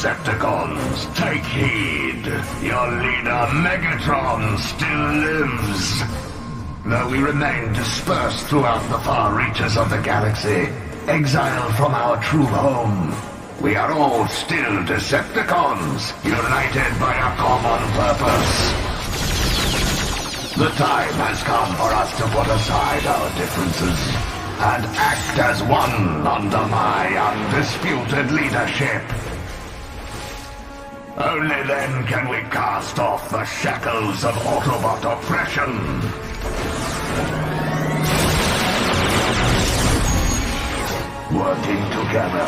Decepticons, take heed. Your leader, Megatron, still lives. Though we remain dispersed throughout the far reaches of the galaxy, exiled from our true home, we are all still Decepticons, united by a common purpose. The time has come for us to put aside our differences and act as one under my undisputed leadership. Only then can we cast off the shackles of Autobot oppression. Working together,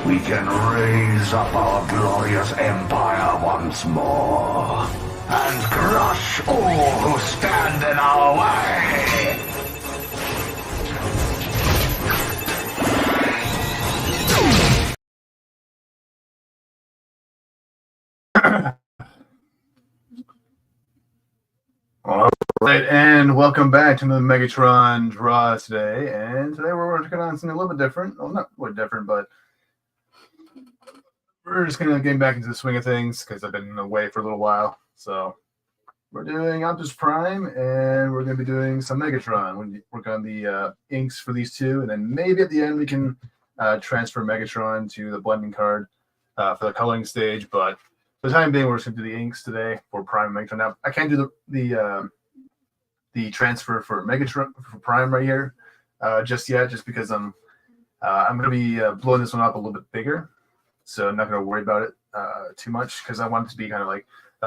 we can raise up our glorious empire once more and crush all who stand in our way. All right, and welcome back to the Megatron draw today. And today we're working on something a little bit different. Well, not really different, but we're just gonna get back into the swing of things because I've been away for a little while. So we're doing Optimus Prime, and we're gonna be doing some Megatron. We're working on the inks for these two, and then maybe at the end we can transfer Megatron to the blending card for the coloring stage. But for the time being, we're just gonna do the inks today for Prime and Megatron. Now I can't do the transfer for Megatron for Prime right here just yet, just because I'm gonna be blowing this one up a little bit bigger, so I'm not gonna worry about it too much because I want it to be kind of like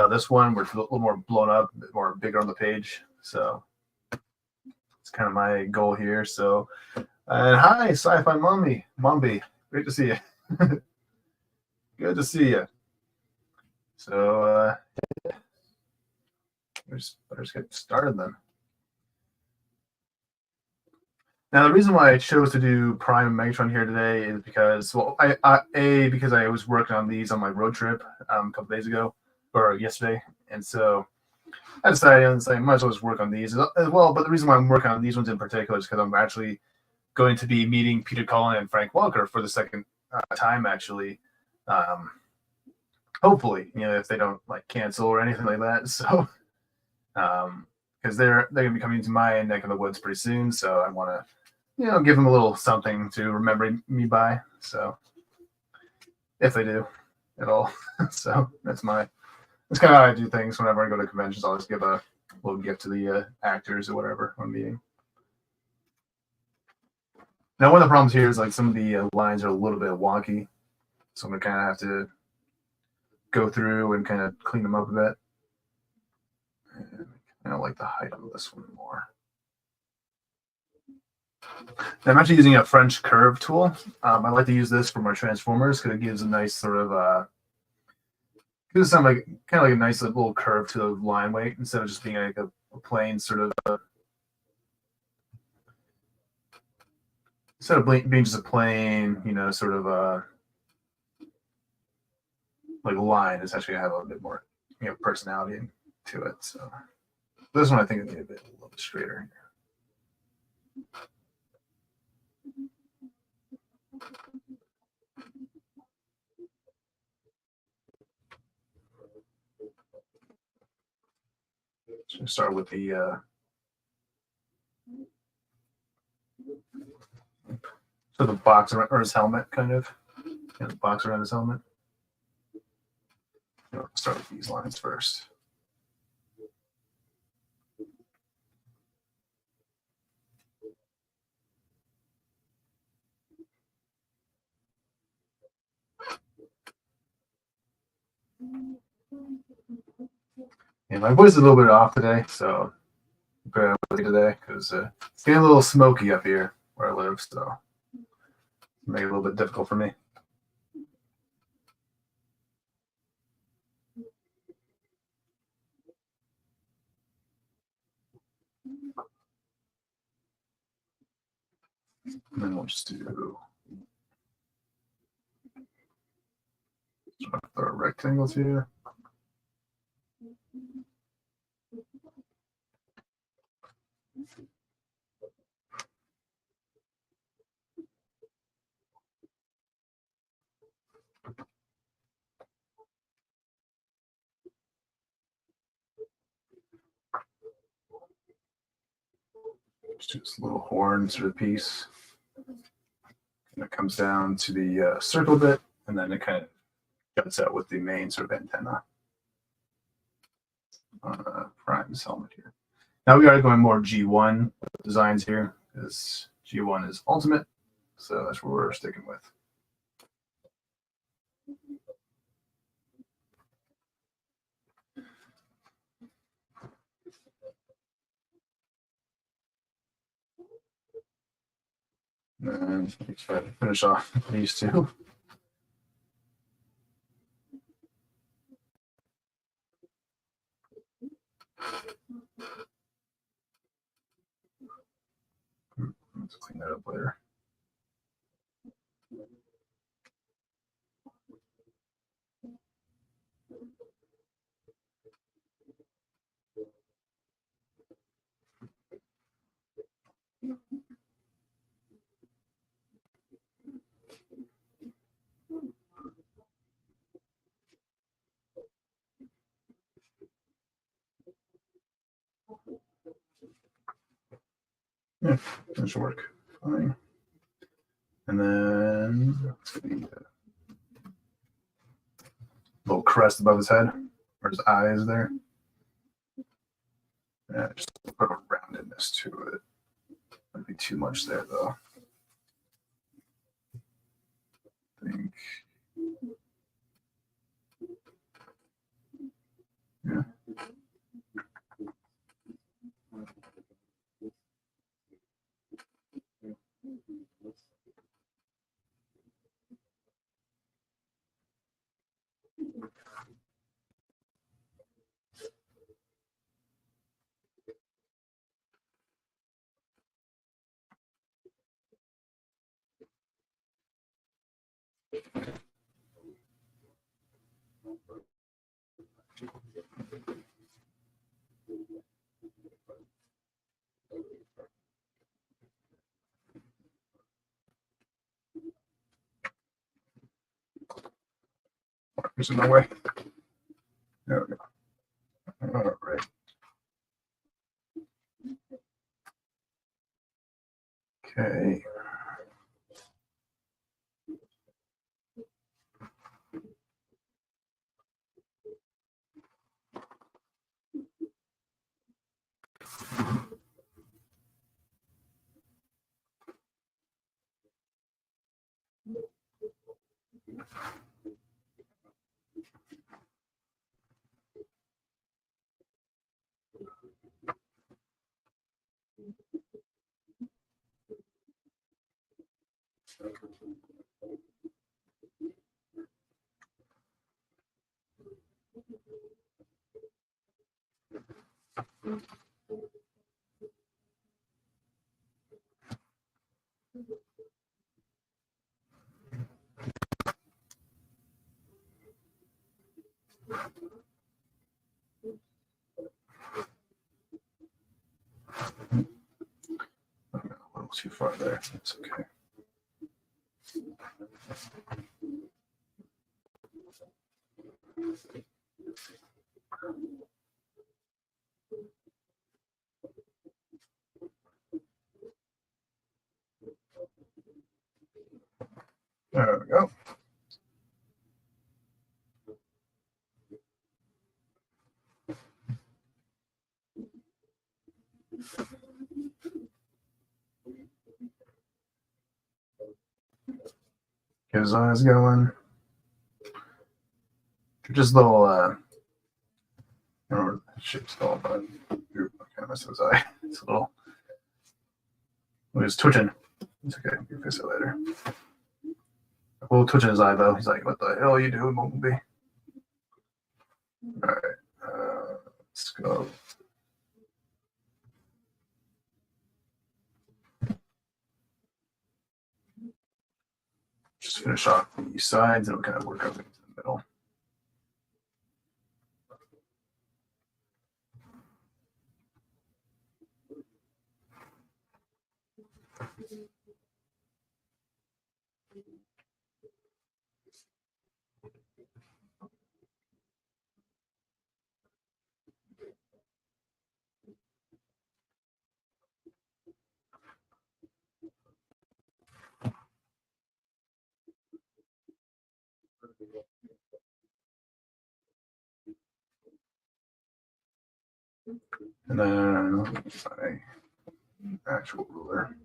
this one, where it's a little more blown up, a bit more bigger on the page. So it's kind of my goal here. So and hi, Sci-Fi Mombi, great to see you. Good to see you. So let's get started then. Now, the reason why I chose to do Prime and Megatron here today is because, well, because I was working on these on my road trip a couple days ago, or yesterday, and so I decided I might as well just work on these as well. But the reason why I'm working on these ones in particular is because I'm actually going to be meeting Peter Cullen and Frank Walker for the second time, actually. Hopefully, if they don't like cancel or anything like that. So, because they're gonna be coming to my neck of the woods pretty soon, so I want to, give them a little something to remember me by. So, if they do at all, so that's kind of how I do things whenever I go to conventions. I'll just give a little gift to the actors or whatever when meeting. Now, one of the problems here is like some of the lines are a little bit wonky, so I'm gonna kind of have to go through and kind of clean them up a bit. And I like the height of this one more. Now, I'm actually using a French curve tool. I like to use this for my transformers because it gives a nice sort of gives some kind of like a nice little curve to the line weight instead of just being like a plain sort of instead of being just a plain, sort of like line. It's actually gonna have a bit more, personality to it. So this one I think I need a little bit straighter here. So start with the so the box around, or his helmet, kind of, the box around his helmet. Start with these lines first. And my voice is a little bit off today, so bear with me today because it's getting a little smoky up here where I live, so make it a little bit difficult for me. And then we'll just do our rectangles here. Just do this little horn sort of piece. And it comes down to the circle bit, and then it kind of juts out with the main sort of antenna on Prime's helmet here. Now we are going more G1 designs here, because G1 is ultimate, so that's what we're sticking with. And let's try to finish off these two. Let's clean that up later. Yeah, that should work fine. And then the little crest above his head, where his eye is there. Yeah, just put a roundedness to it. Might be too much there though. I think. Yeah. Markers in my way. There we go. All right. Okay. A little too far there. That's okay. There we go. Get his eyes going. Just little, I don't know what the shape's called, but I kind of messed his eye. It's a little, he was twitching. It's okay, you can fix it later. A little twitch in his eye, though. He's like, what the hell are you doing, Bumblebee? All right, let's go. Just finish off the sides and we'll kind of work up into the middle. And then my actual ruler.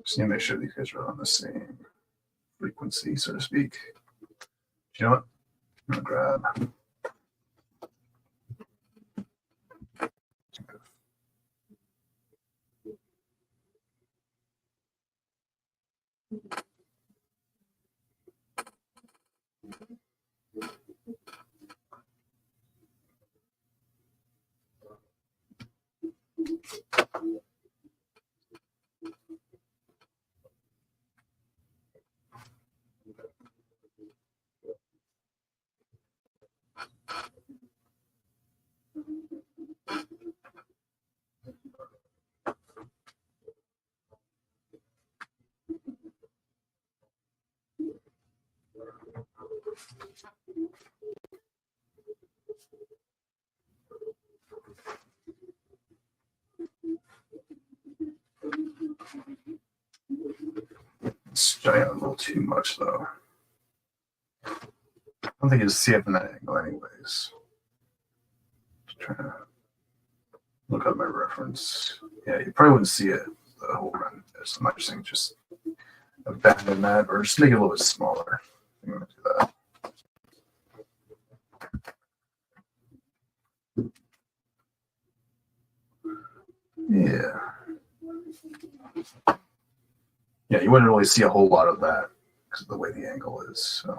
Just need to make sure these guys are on the same frequency, so to speak. You know what? I'm gonna grab. It's giant a little too much though. I don't think you'll see it from that angle anyways. Just trying to look up my reference. Yeah, you probably wouldn't see it the whole run. So I might just abandon that or just make it a little bit smaller. I'm gonna do that. Yeah. Yeah, you wouldn't really see a whole lot of that because of the way the angle is. So.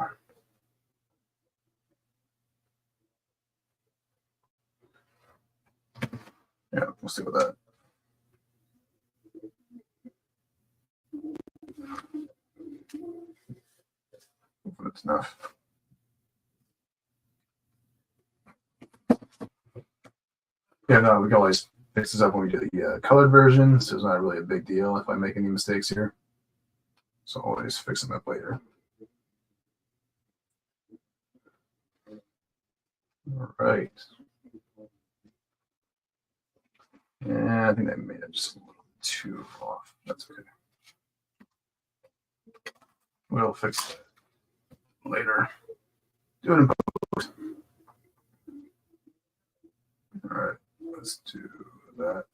Yeah, we'll stick with that. Hopefully it's enough. Yeah, no, we can always fix this up when we do the colored version, so it's not really a big deal if I make any mistakes here. So always fix them up later. All right. Yeah, I think I made it just a little too off. That's okay. We'll fix that later. Do it in post. All right, let's do that.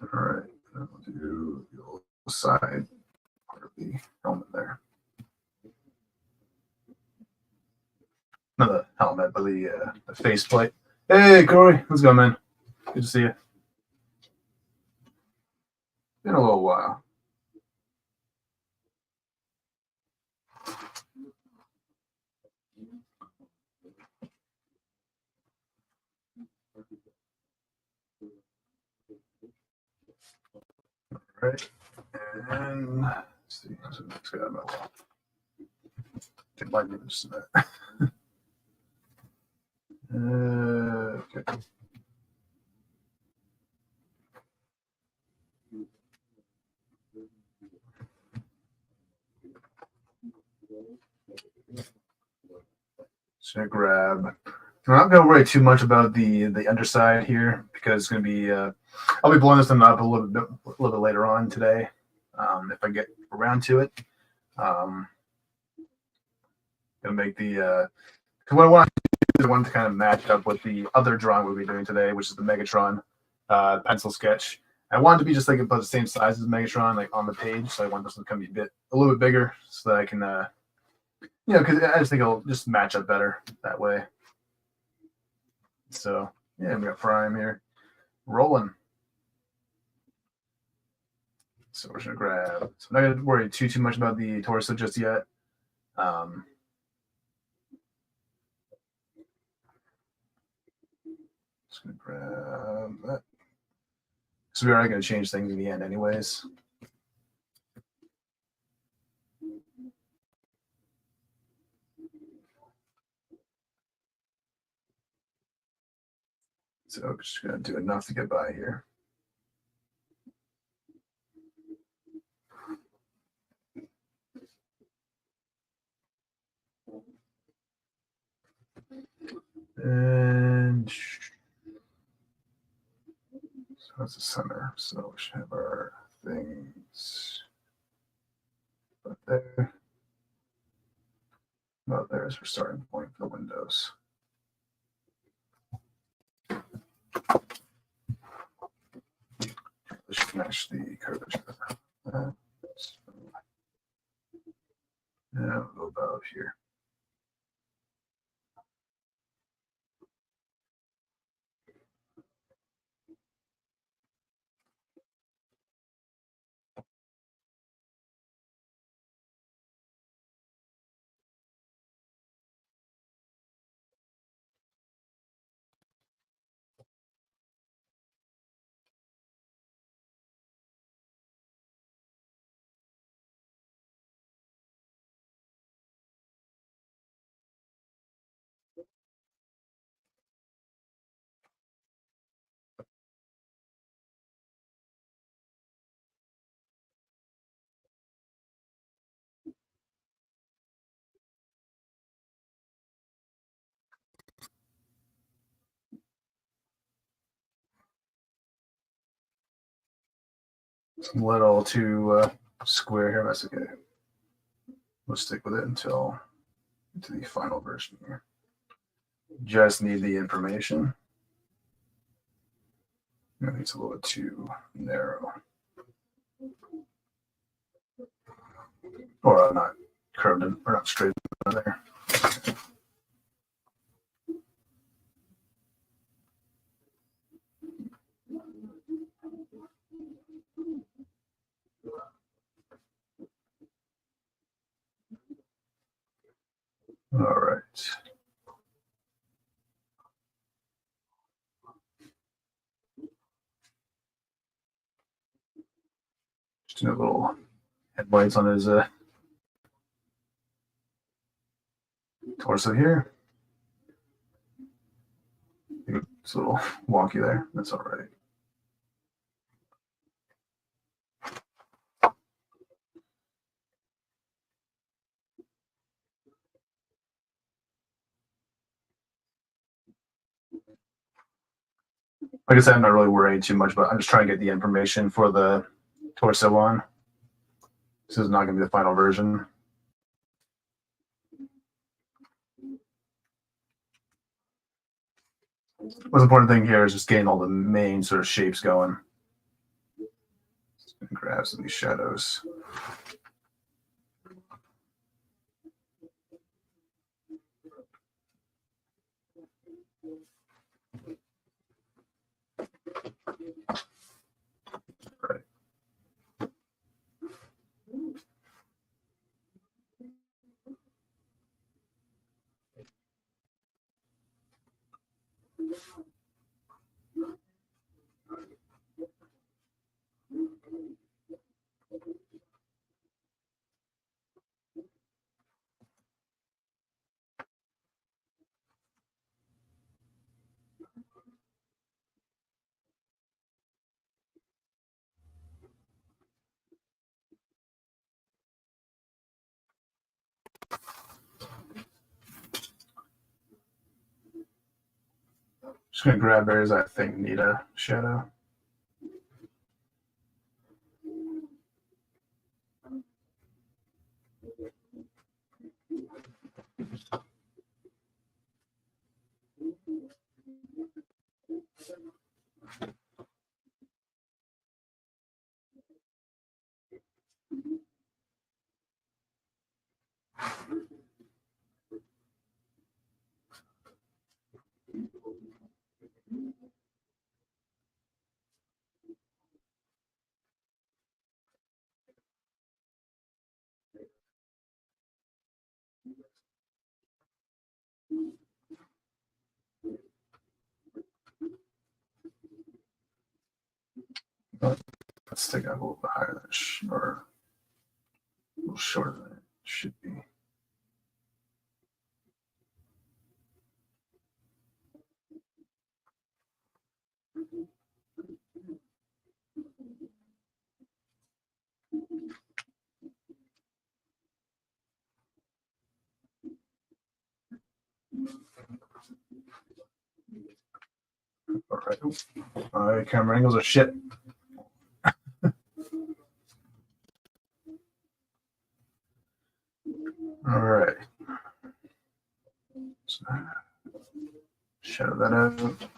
All right, then we'll do the side part of the helmet there. Not the helmet, but the face plate. Hey, Corey, how's it going, man? Good to see you. Been a little while. All right, and let's see. What's the next guy on my wall? Take my image to that. Okay. Just gonna grab. I'm not gonna worry too much about the underside here because it's gonna be. I'll be blowing this one up a little bit later on today, if I get around to it. Gonna make the. Because what I want to do is I want to kind of match up with the other drawing we'll be doing today, which is the Megatron pencil sketch. I want it to be just like about the same size as Megatron, like on the page. So I want this to come a little bit bigger, so that I can, because I just think it'll just match up better that way. So yeah, we got Prime here, rolling. So we're just gonna grab. So I'm not gonna worry too much about the torso just yet. Just gonna grab that. So we are going to change things in the end anyways. So I'm just going to do enough to get by here. And so that's the center. So we should have our things right there. About there is our starting point for the windows. This should match the curvature. And we'll go about here. It's a little too square here. That's okay. We'll stick with it until to the final version here. Just need the information. I think it's a little too narrow. Or not curved in, or not straight in there. All right. Just a little headlights on his torso here. It's a little wonky there. That's all right. Like I said, I'm not really worried too much, but I'm just trying to get the information for the torso on. This is not going to be the final version. The most important thing here is just getting all the main sort of shapes going. Just going to grab some of these shadows. Right. Just going to grab areas I think need a shadow. Let's take it a little bit higher than it or a little shorter than it should be. All right. All right, camera angles are shit. All right. So, shadow that out.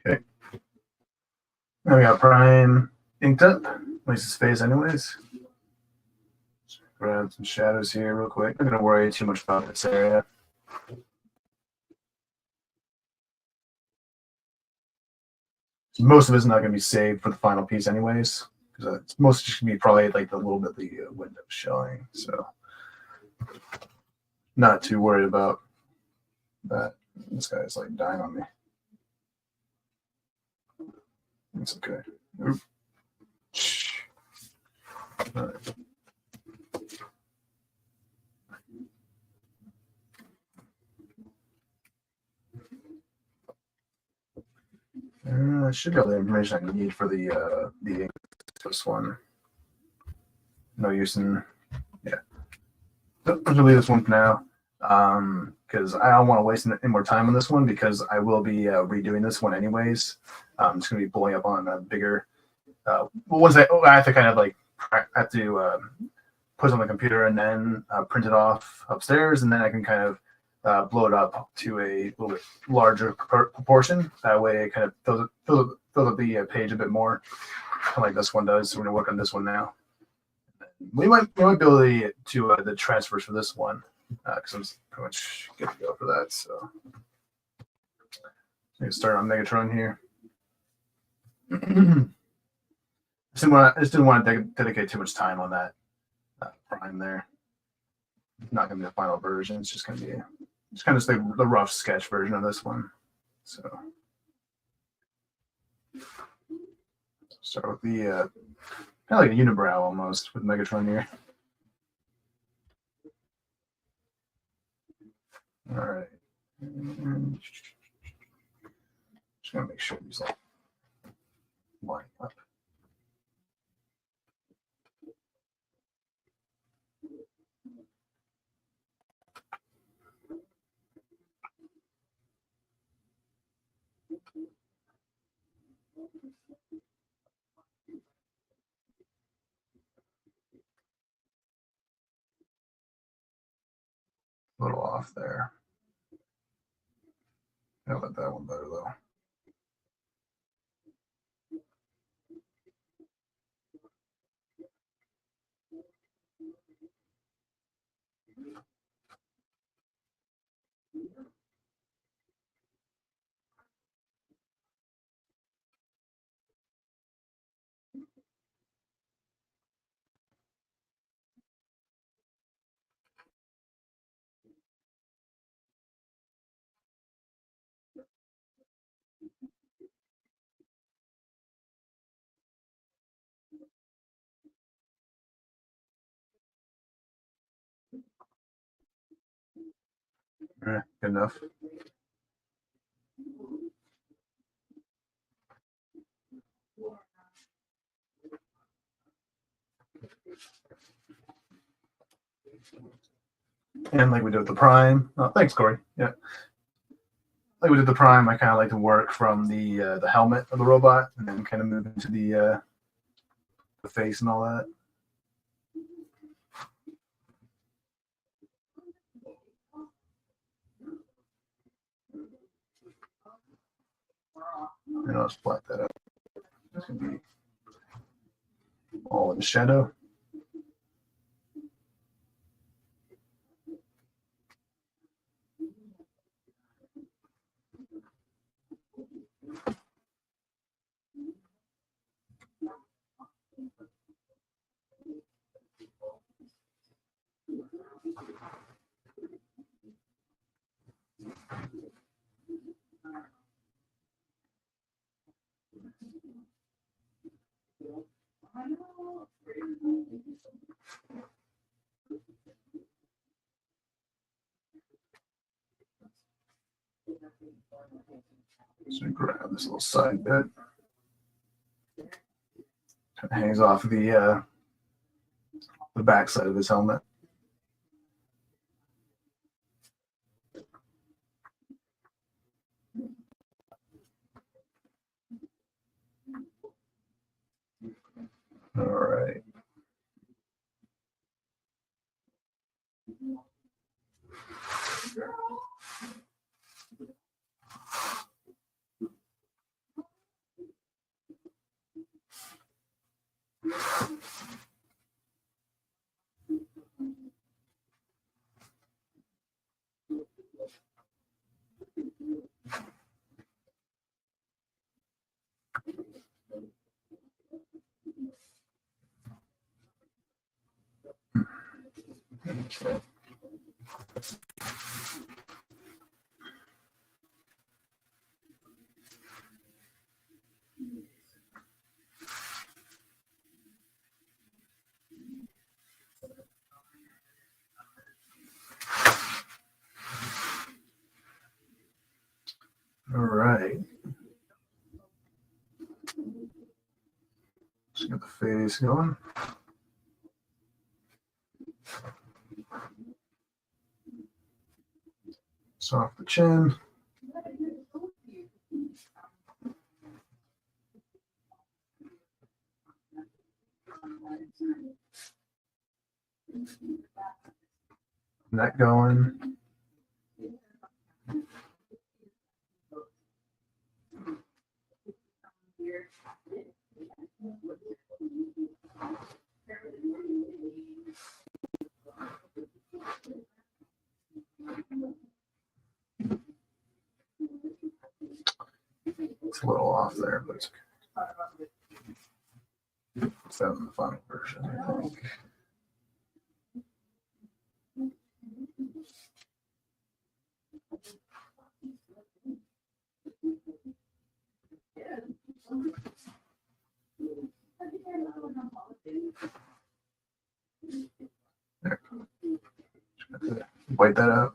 Okay. Now we got prime inked up. Waste of space anyways. Grab some shadows here real quick. I'm not gonna worry too much about this area. Most of it's not gonna be saved for the final piece anyways, because it's mostly just gonna be probably like the little bit the window showing. So not too worried about that. This guy's like dying on me. It's okay. Oop. All right. I should have the information I need for the ink. This one. No use in, yeah. So I'm gonna leave this one for now, because I don't want to waste any more time on this one, because I will be redoing this one anyways. I'm just gonna be pulling up on a bigger. Once I have to kind of like I have to put it on the computer and then print it off upstairs, and then I can kind of blow it up to a little bit larger proportion. That way, it kind of fills up the page a bit more, kind of like this one does. So we're gonna work on this one now. We might be able to the transfers for this one, because I'm pretty much good to go for that. So I'm gonna start on Megatron here. I just didn't want to dedicate too much time on that prime there. Not gonna be the final version. It's just gonna be kind of the rough sketch version of this one. So start with the kind of like a unibrow almost with Megatron here. All right. Just gonna make sure these like line up. A little off there. I like that one better though. Good enough. And like we did with the prime. Oh, thanks, Corey. Yeah. Like we did the prime, I kind of like to work from the helmet of the robot and then kind of move into the face and all that. And I'll just black that up. It's going to be all in the shadow. So grab this little side bit. Kind of hangs off the back side of his helmet. All right. All right. Just get the face going. Start off the chin. Neck going. It's a little off there, but it's okay. It's out in the final version, I think. There. Just have to white that out.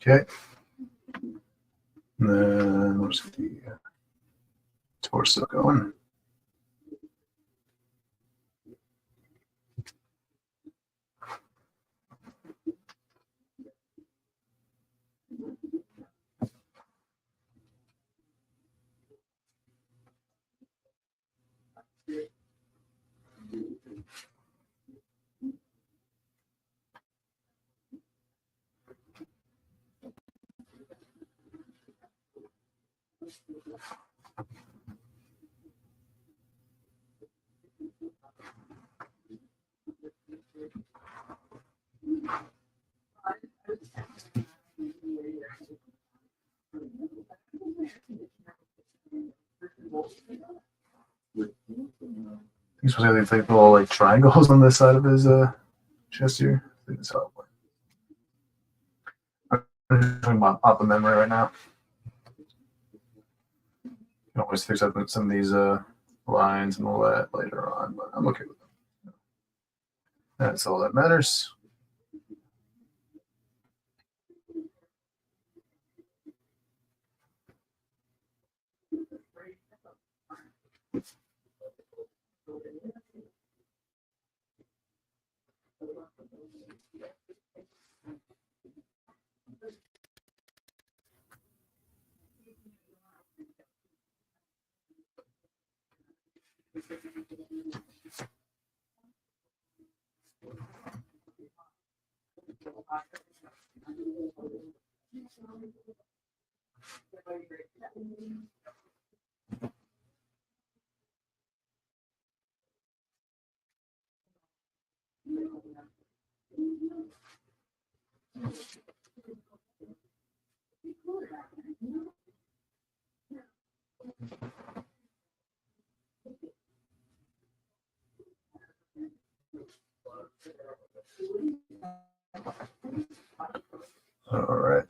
Okay. And then let's get the torso going. He's supposed to have these like little like triangles on this side of his chest here. I think that's how it went. I'm talking about off the memory right now. You can always fix up some of these lines and all that later on, but I'm okay with them. That's all that matters. All right.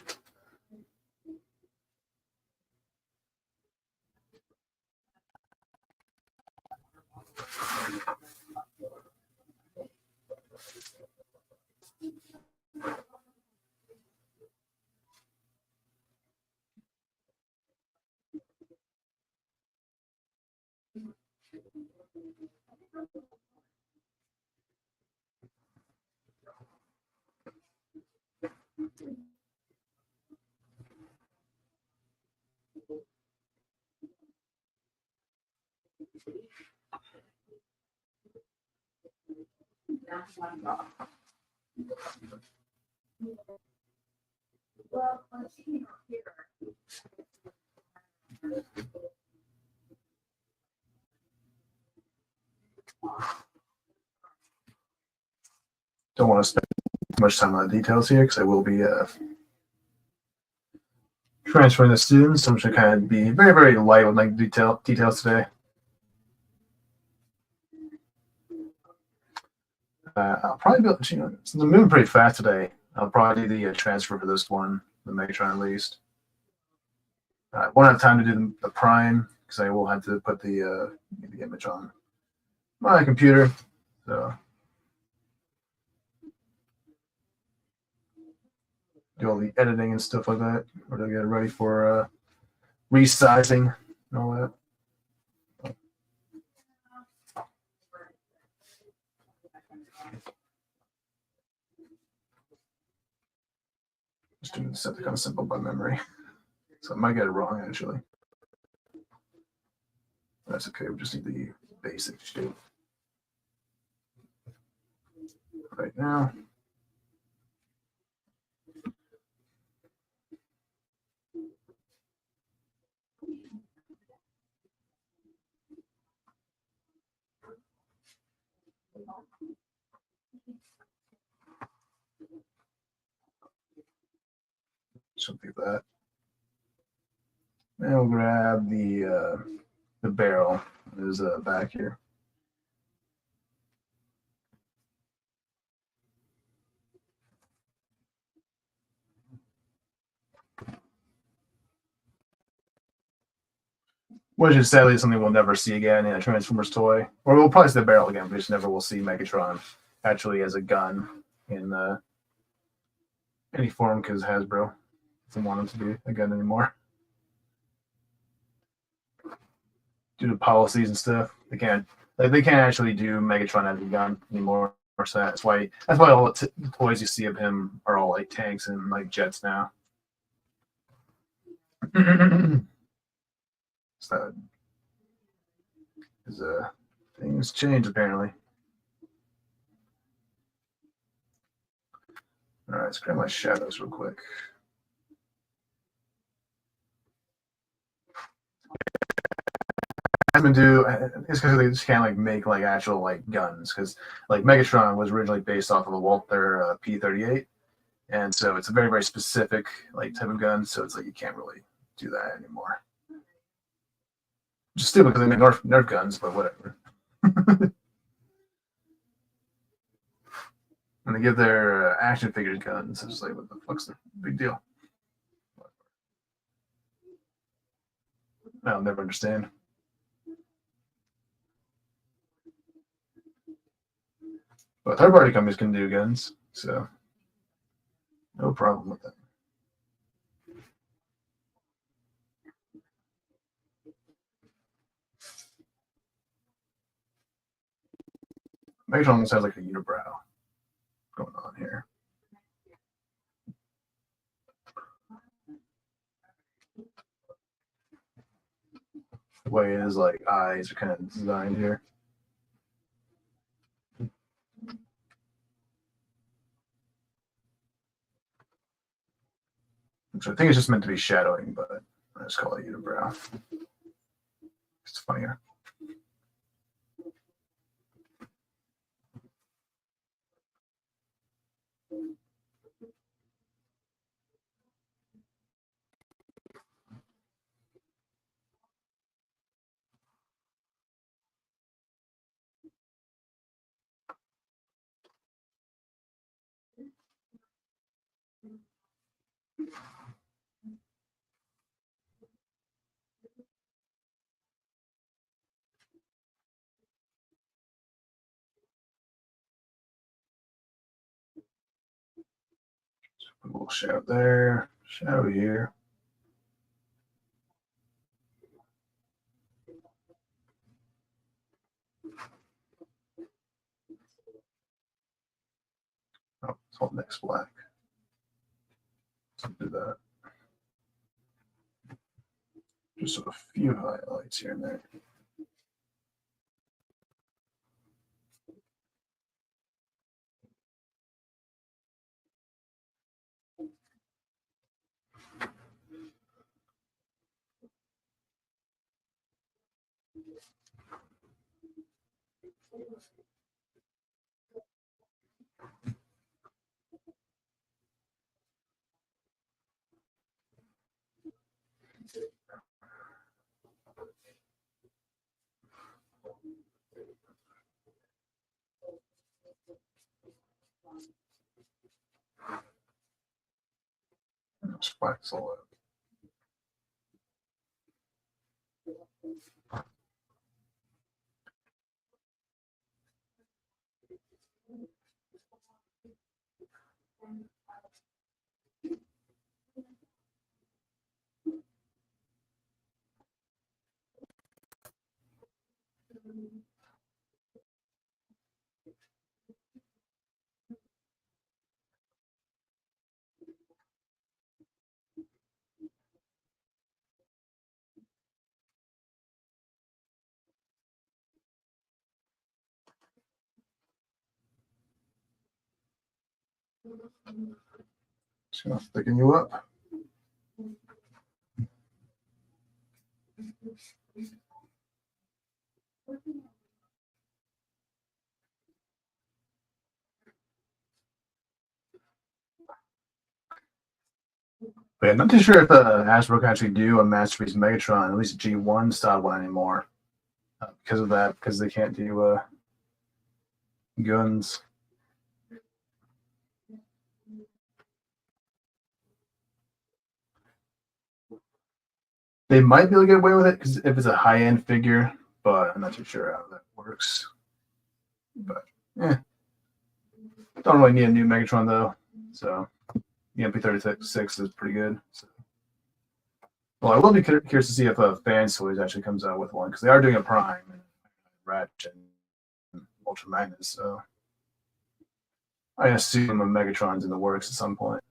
Don't want to spend too much time on the details here because I will be transferring the students. So I'm just going to kind of be very, very light with my details today. I'll probably be able to, since I'm moving pretty fast today, I'll probably do the transfer for this one, the Megatron at least. I won't have time to do the prime because I will have to put the image on my computer. So do all the editing and stuff like that, or to get it ready for resizing and all that. Just doing something kind of simple by memory. So I might get it wrong, actually. That's okay. We just need the basic shape right now. Something like that. And we'll grab the barrel. There's back here. Which is sadly something we'll never see again in a Transformers toy. Or we'll probably see the barrel again, but just never will see Megatron actually as a gun in any form because Hasbro doesn't want him to be a gun anymore. Due to policies and stuff, they can't actually do Megatron as a gun anymore. So that's why all the toys you see of him are all like tanks and like jets now. So things change apparently. All right, let's grab my shadows real quick. them do, it's because they just can't like make like actual like guns, because like Megatron was originally based off of a Walther P38, and so it's a very, very specific like type of gun, so it's like you can't really do that anymore. Just stupid because they make Nerf guns, but whatever. And they give their action figures guns. It's like, what the fuck's the big deal? I'll never understand. But third-party companies can do guns, so no problem with that. Megatron almost has like a unibrow going on here. The way his like eyes are kind of designed here. So I think it's just meant to be shadowing, but I just call it unibrow. It's funnier. Put a little shadow there, shadow here. Oh, it's all mixed black. Let's do that. Just a few highlights here and there. Wax all out. Just gonna thicken you up. But yeah, not too sure if Hasbro can actually do a Masterpiece Megatron, at least a G1 style one anymore. Because of that, because they can't do guns. They might be able to get away with it because if it's a high-end figure, but I'm not too sure how that works. But yeah, don't really need a new Megatron though. So the MP36 is pretty good. So. Well, I will be curious to see if Fans Toys actually comes out with one, because they are doing a Prime and Ratchet and Ultra Magnus. So I assume a Megatron's in the works at some point.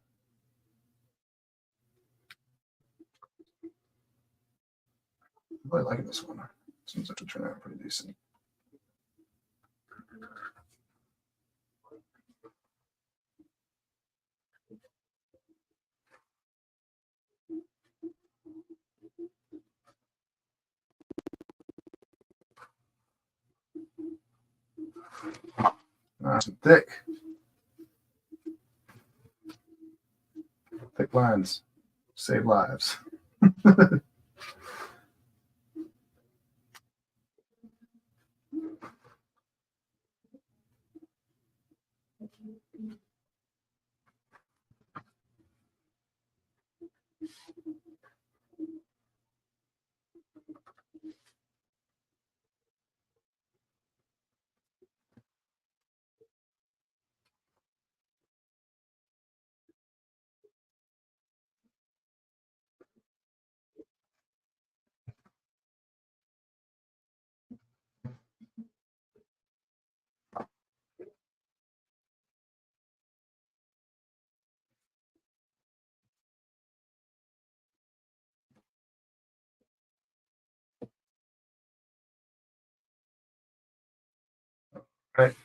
I'm really liking this one. Seems like to turn out pretty decent. Nice and thick. Thick lines save lives. Right.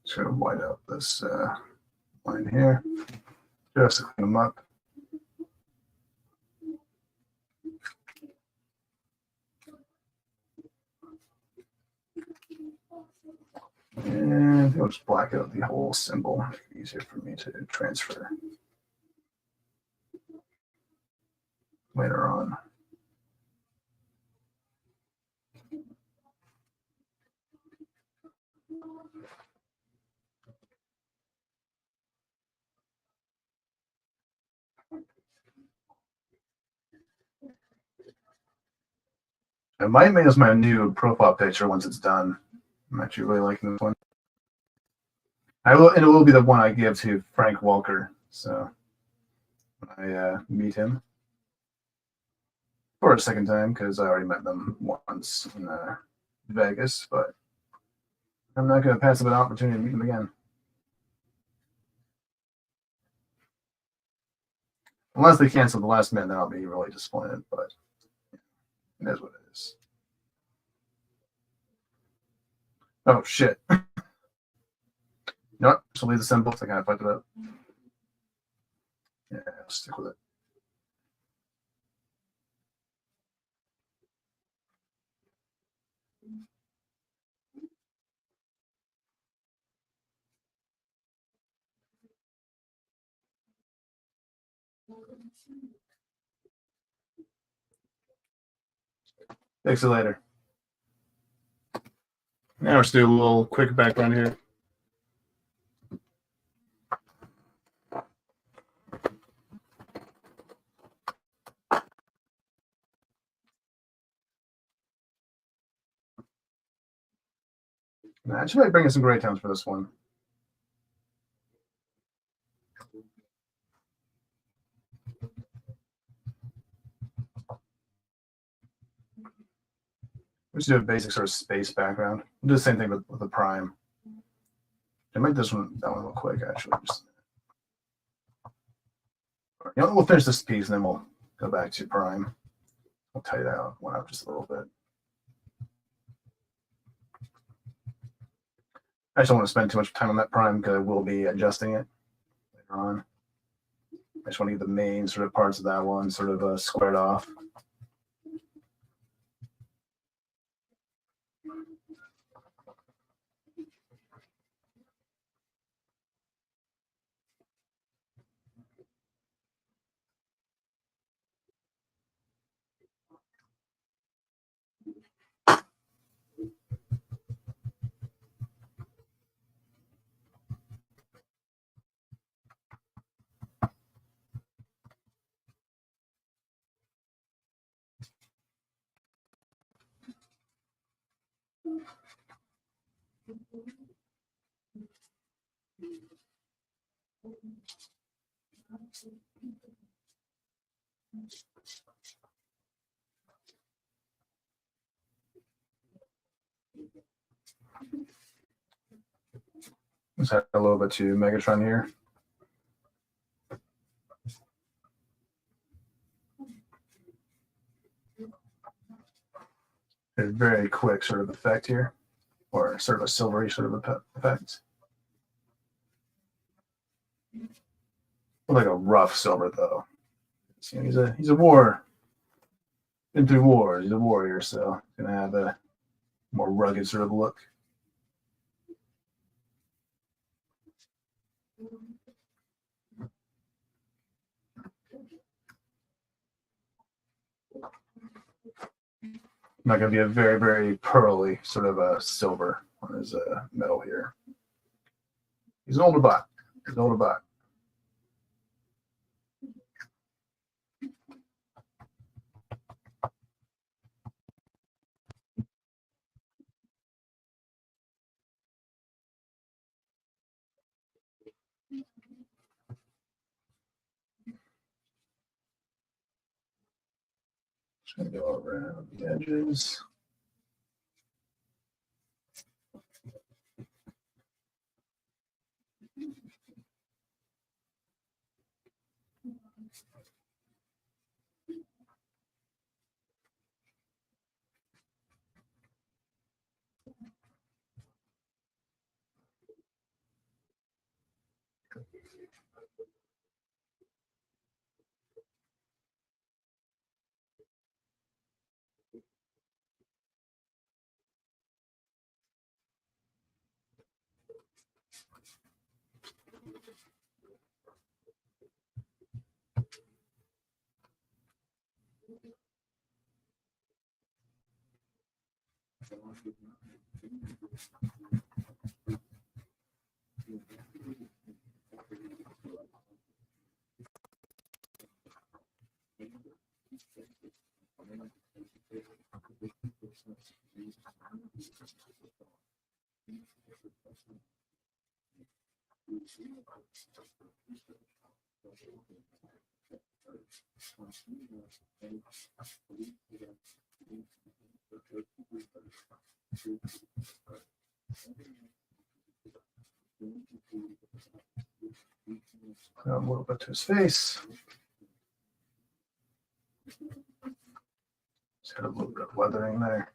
Just gonna white out this line here, just to clean them up. And I'll just black out the whole symbol. Make it easier for me to transfer later on. I might make this my new profile picture once it's done. I'm actually really liking this one. I will, and it will be the one I give to Frank Walker. So when I meet him for a second time, because I already met them once in Vegas, but I'm not going to pass up an opportunity to meet them again. Unless they cancel the last minute, then I'll be really disappointed, but it is what it is. Oh, shit. You know what? Just leave the symbol. I kind of fucked it up. Yeah, I'll stick with it. Fix it later. Now let's do a little quick background here. I actually might bring in some gray tones for this one. Let's do a basic sort of space background. We'll do the same thing with the prime. I might do that one real quick, actually. You know, we'll finish this piece and then we'll go back to prime. We'll tighten that one up just a little bit. I just don't want to spend too much time on that prime because I will be adjusting it later on. I just want to get the main sort of parts of that one sort of squared off. Let's add a little bit to Megatron here. A very quick sort of effect here, or sort of a silvery sort of effect. Like a rough silver though. So he's a been through wars. He's a warrior, so he's gonna have a more rugged sort of look. Not going to be a very, very pearly sort of a silver on his metal here. He's an older bot. He's an older bot. Just going to go around the edges. A little bit to his face. Just got a little bit of weathering there.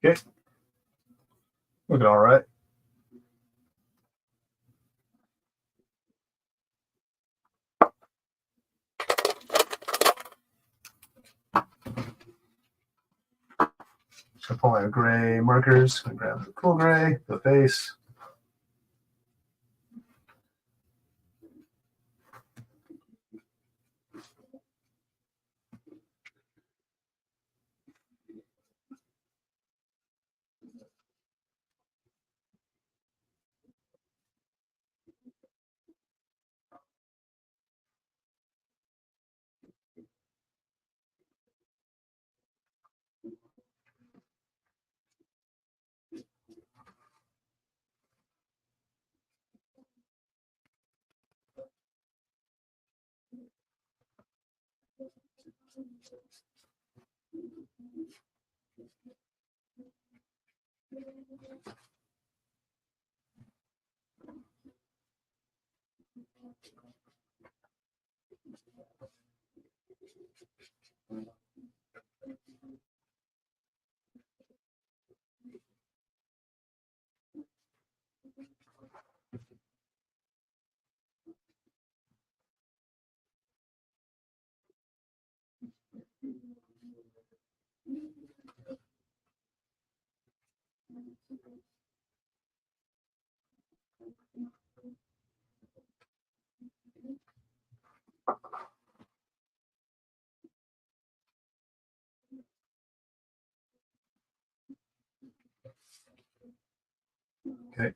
Okay. Looking all right. So pull my gray markers. I'm gonna grab the cool gray, the face. Okay.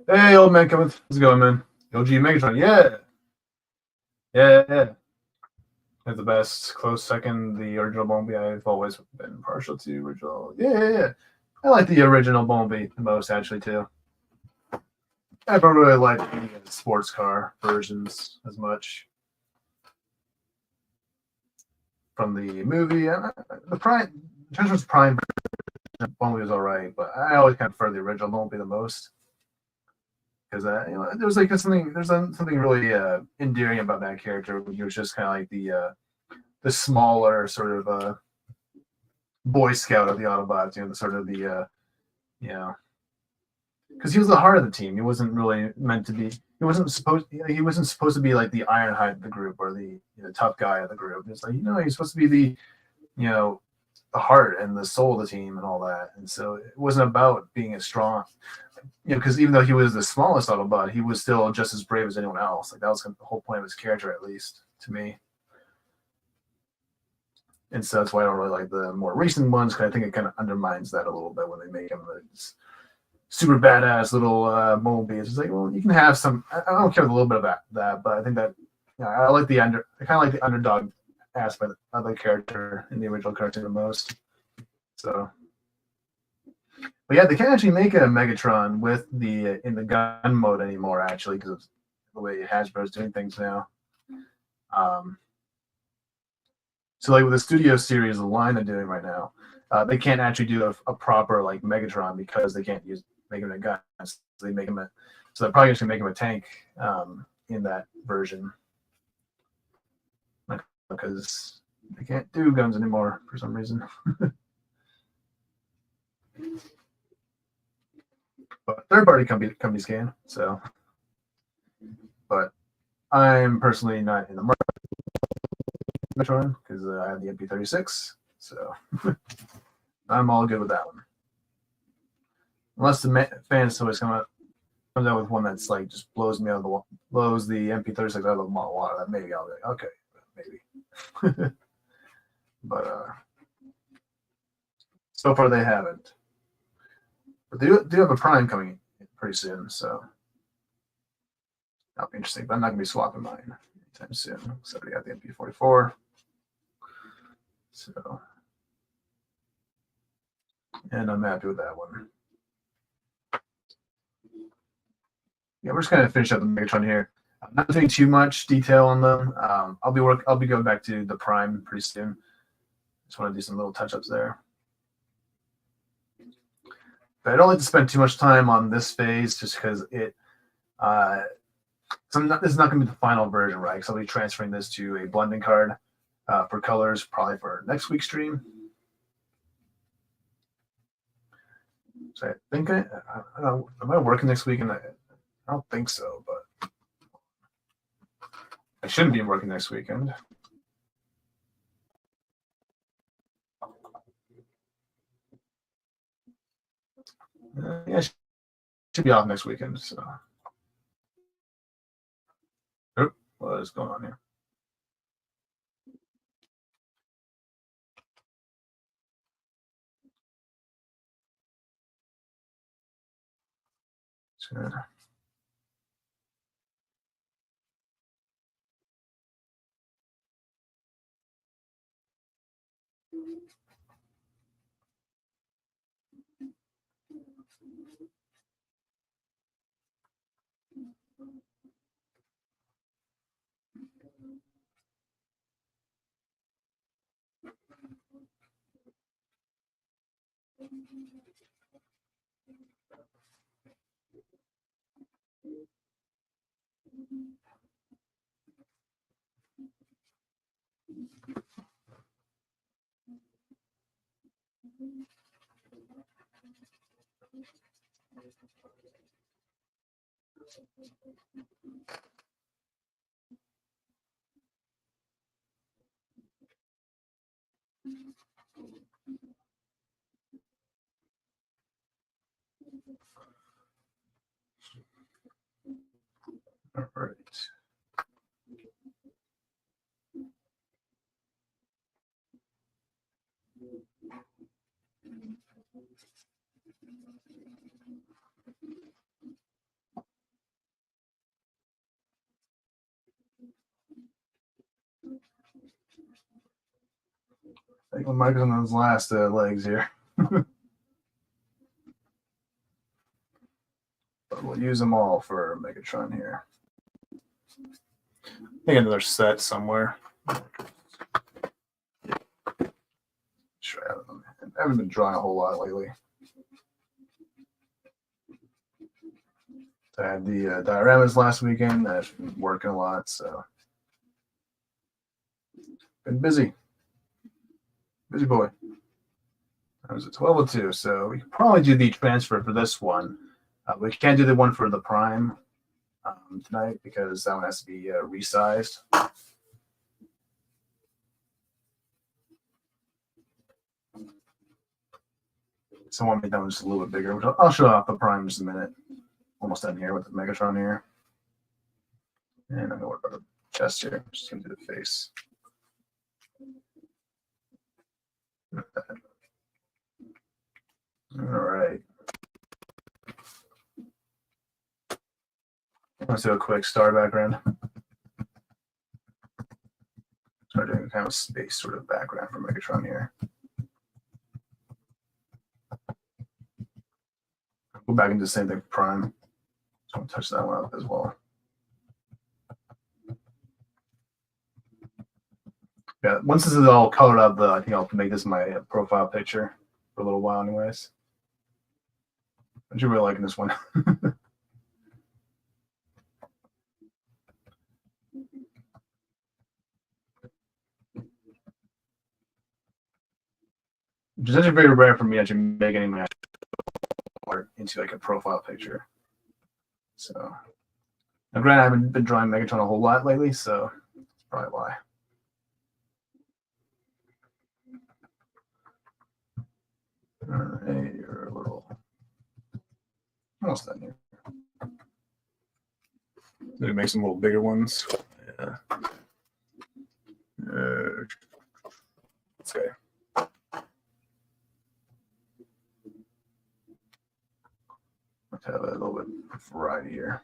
Hey, old man, coming. How's it going, man? OG Megatron, yeah. Yeah. That's the best. Close second, the original Bumblebee. I've always been partial to original. Yeah. I like the original Bumblebee the most, actually, too. I don't really like the sports car versions as much. From the movie, the Prime, Transformers Prime version, Bumblebee was all right, but I always kind of prefer the original Bumblebee the most. Because there's like something really endearing about that character. He was just kind of like the smaller sort of Boy Scout of the Autobots, the sort of because he was the heart of the team. He wasn't really meant to be. He wasn't supposed to be like the Ironhide of the group or the tough guy of the group. It's like he's supposed to be the heart and the soul of the team and all that. And so it wasn't about being as strong. Because even though he was the smallest Autobot, he was still just as brave as anyone else. Like that was the whole point of his character, at least to me. And so that's why I don't really like the more recent ones, because I think it kind of undermines that a little bit when they make him this super badass little Bumblebee. It's just like, well, you can have some. I don't care with a little bit about that, but I think that I like I kind of like the underdog aspect of the character in the original cartoon the most. So. But yeah, they can't actually make a Megatron with in the gun mode anymore, actually, because of the way Hasbro's doing things now. So like with the Studio Series, the line they're doing right now, they can't actually do a proper like Megatron because they can't make him a gun. So they make him so they're probably just gonna make him a tank in that version because they can't do guns anymore for some reason. But third-party companies can. So, but I'm personally not in the market for Megatron because I have the MP36, so I'm all good with that one. Unless the fans always comes out with one that's like just blows the MP36 out of the water, that maybe I'll be like, okay, maybe. But so far they haven't. But they do have a Prime coming pretty soon, so that'll be interesting. But I'm not going to be swapping mine anytime soon. So we got the MP44. So, and I'm happy with that one. Yeah, we're just going to finish up the Megatron here. I'm not doing too much detail on them. I'll be going back to the Prime pretty soon. Just want to do some little touch-ups there. But I don't like to spend too much time on this phase just because this is not going to be the final version, right? Because I'll be transferring this to a blending card for colors, probably for next week's stream. So I think I don't know, am I working next week? And I don't think so, but I shouldn't be working next weekend. Yeah, I should be off next weekend. So, what is going on here? Good. Mike's on those last legs here. But we'll use them all for Megatron here. I think another set somewhere. Sure, I haven't been drawing a whole lot lately. I had the dioramas last weekend. I've been working a lot, so been busy. Busy boy. I was at 12:02, so we can probably do the transfer for this one. We can't do the one for the prime tonight because that one has to be resized. So I want to make that one just a little bit bigger, which I'll show off the prime in just a minute. Almost done here with the Megatron here. And I'm going to work on the chest here. I'm just going to do the face. All right. Let's do a quick star background. Start doing kind of a space sort of background for Megatron here. Go back into the same thing for Prime. Just want to touch that one up as well. Yeah, once this is all colored up, I think I'll make this my profile picture for a little while anyways. I'm really liking this one. Which is actually very rare for me to actually make any match art into like a profile picture. So, now granted, I haven't been drawing Megatron a whole lot lately, so that's probably why. All right, you're a little almost done here. Maybe make some little bigger ones. Yeah. Okay. Let's have a little bit of variety here.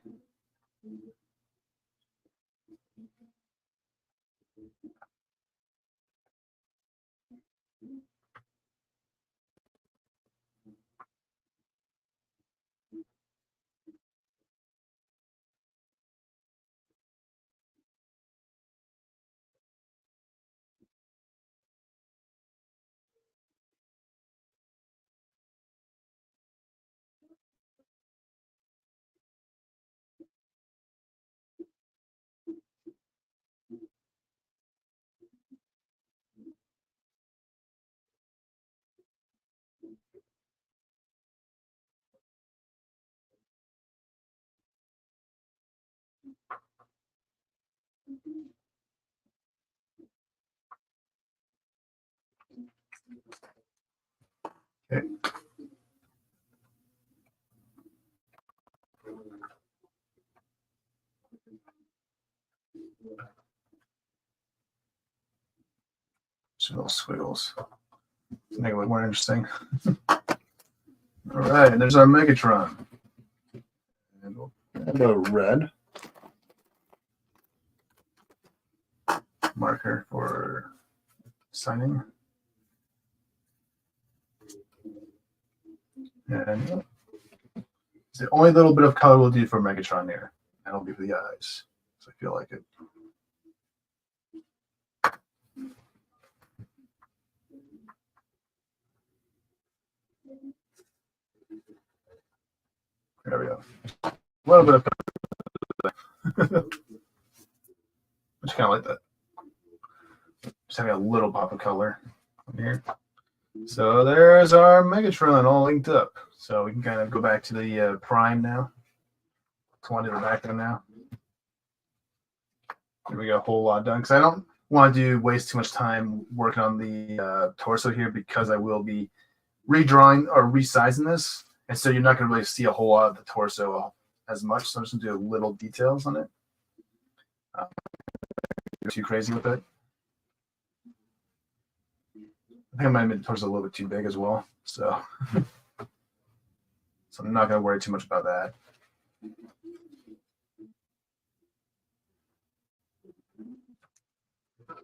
Okay. Some little squiggles. Make it look more interesting. All right, and there's our Megatron. And we'll add a red marker for signing. And it's the only little bit of color we'll do for Megatron here. That'll be for the eyes. So I feel like it. There we go. A little bit of color. I just kind of like that. Just having a little pop of color here. So there's our Megatron all linked up. So we can kind of go back to the prime now. So I want to do the background now. Here we got a whole lot done because I don't want to waste too much time working on the torso here because I will be redrawing or resizing this. And so you're not going to really see a whole lot of the torso as much. So I'm just going to do little details on it. You're too crazy with it. I think I might have made the torso a little bit too big as well. So, I'm not going to worry too much about that.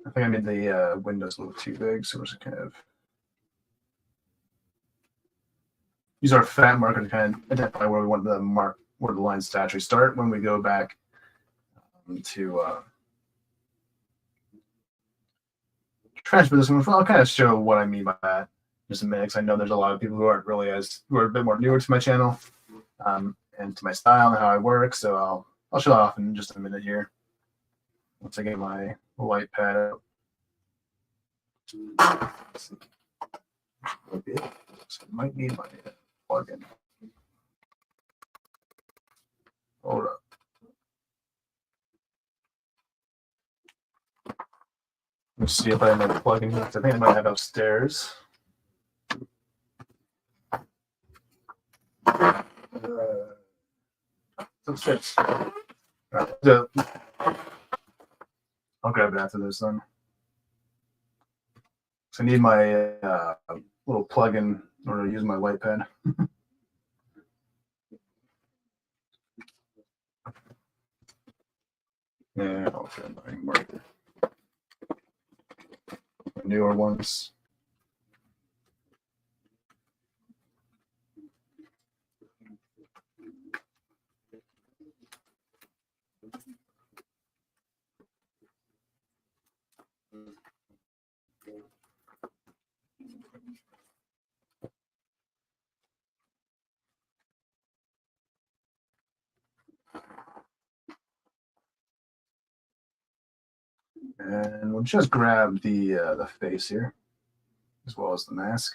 I think I made the windows a little too big. So we're just kind of use our fat marker to kind of identify where we want the where the lines to actually start when we go back to transfer this one. I'll kind of show what I mean by that in just a minute, because I know there's a lot of people who aren't really who are a bit more newer to my channel and to my style and how I work. So I'll show that off in just a minute here. Once I get my light pad out. So I might need my plug-in. Hold up. Let's see if I have my plug-in. I think I might have upstairs. Upstairs. All right, so I'll grab it after this then. So I need my little plug-in in order to use my light pen. Yeah, I'll grab my marker. The newer ones. And we'll just grab the face here, as well as the mask.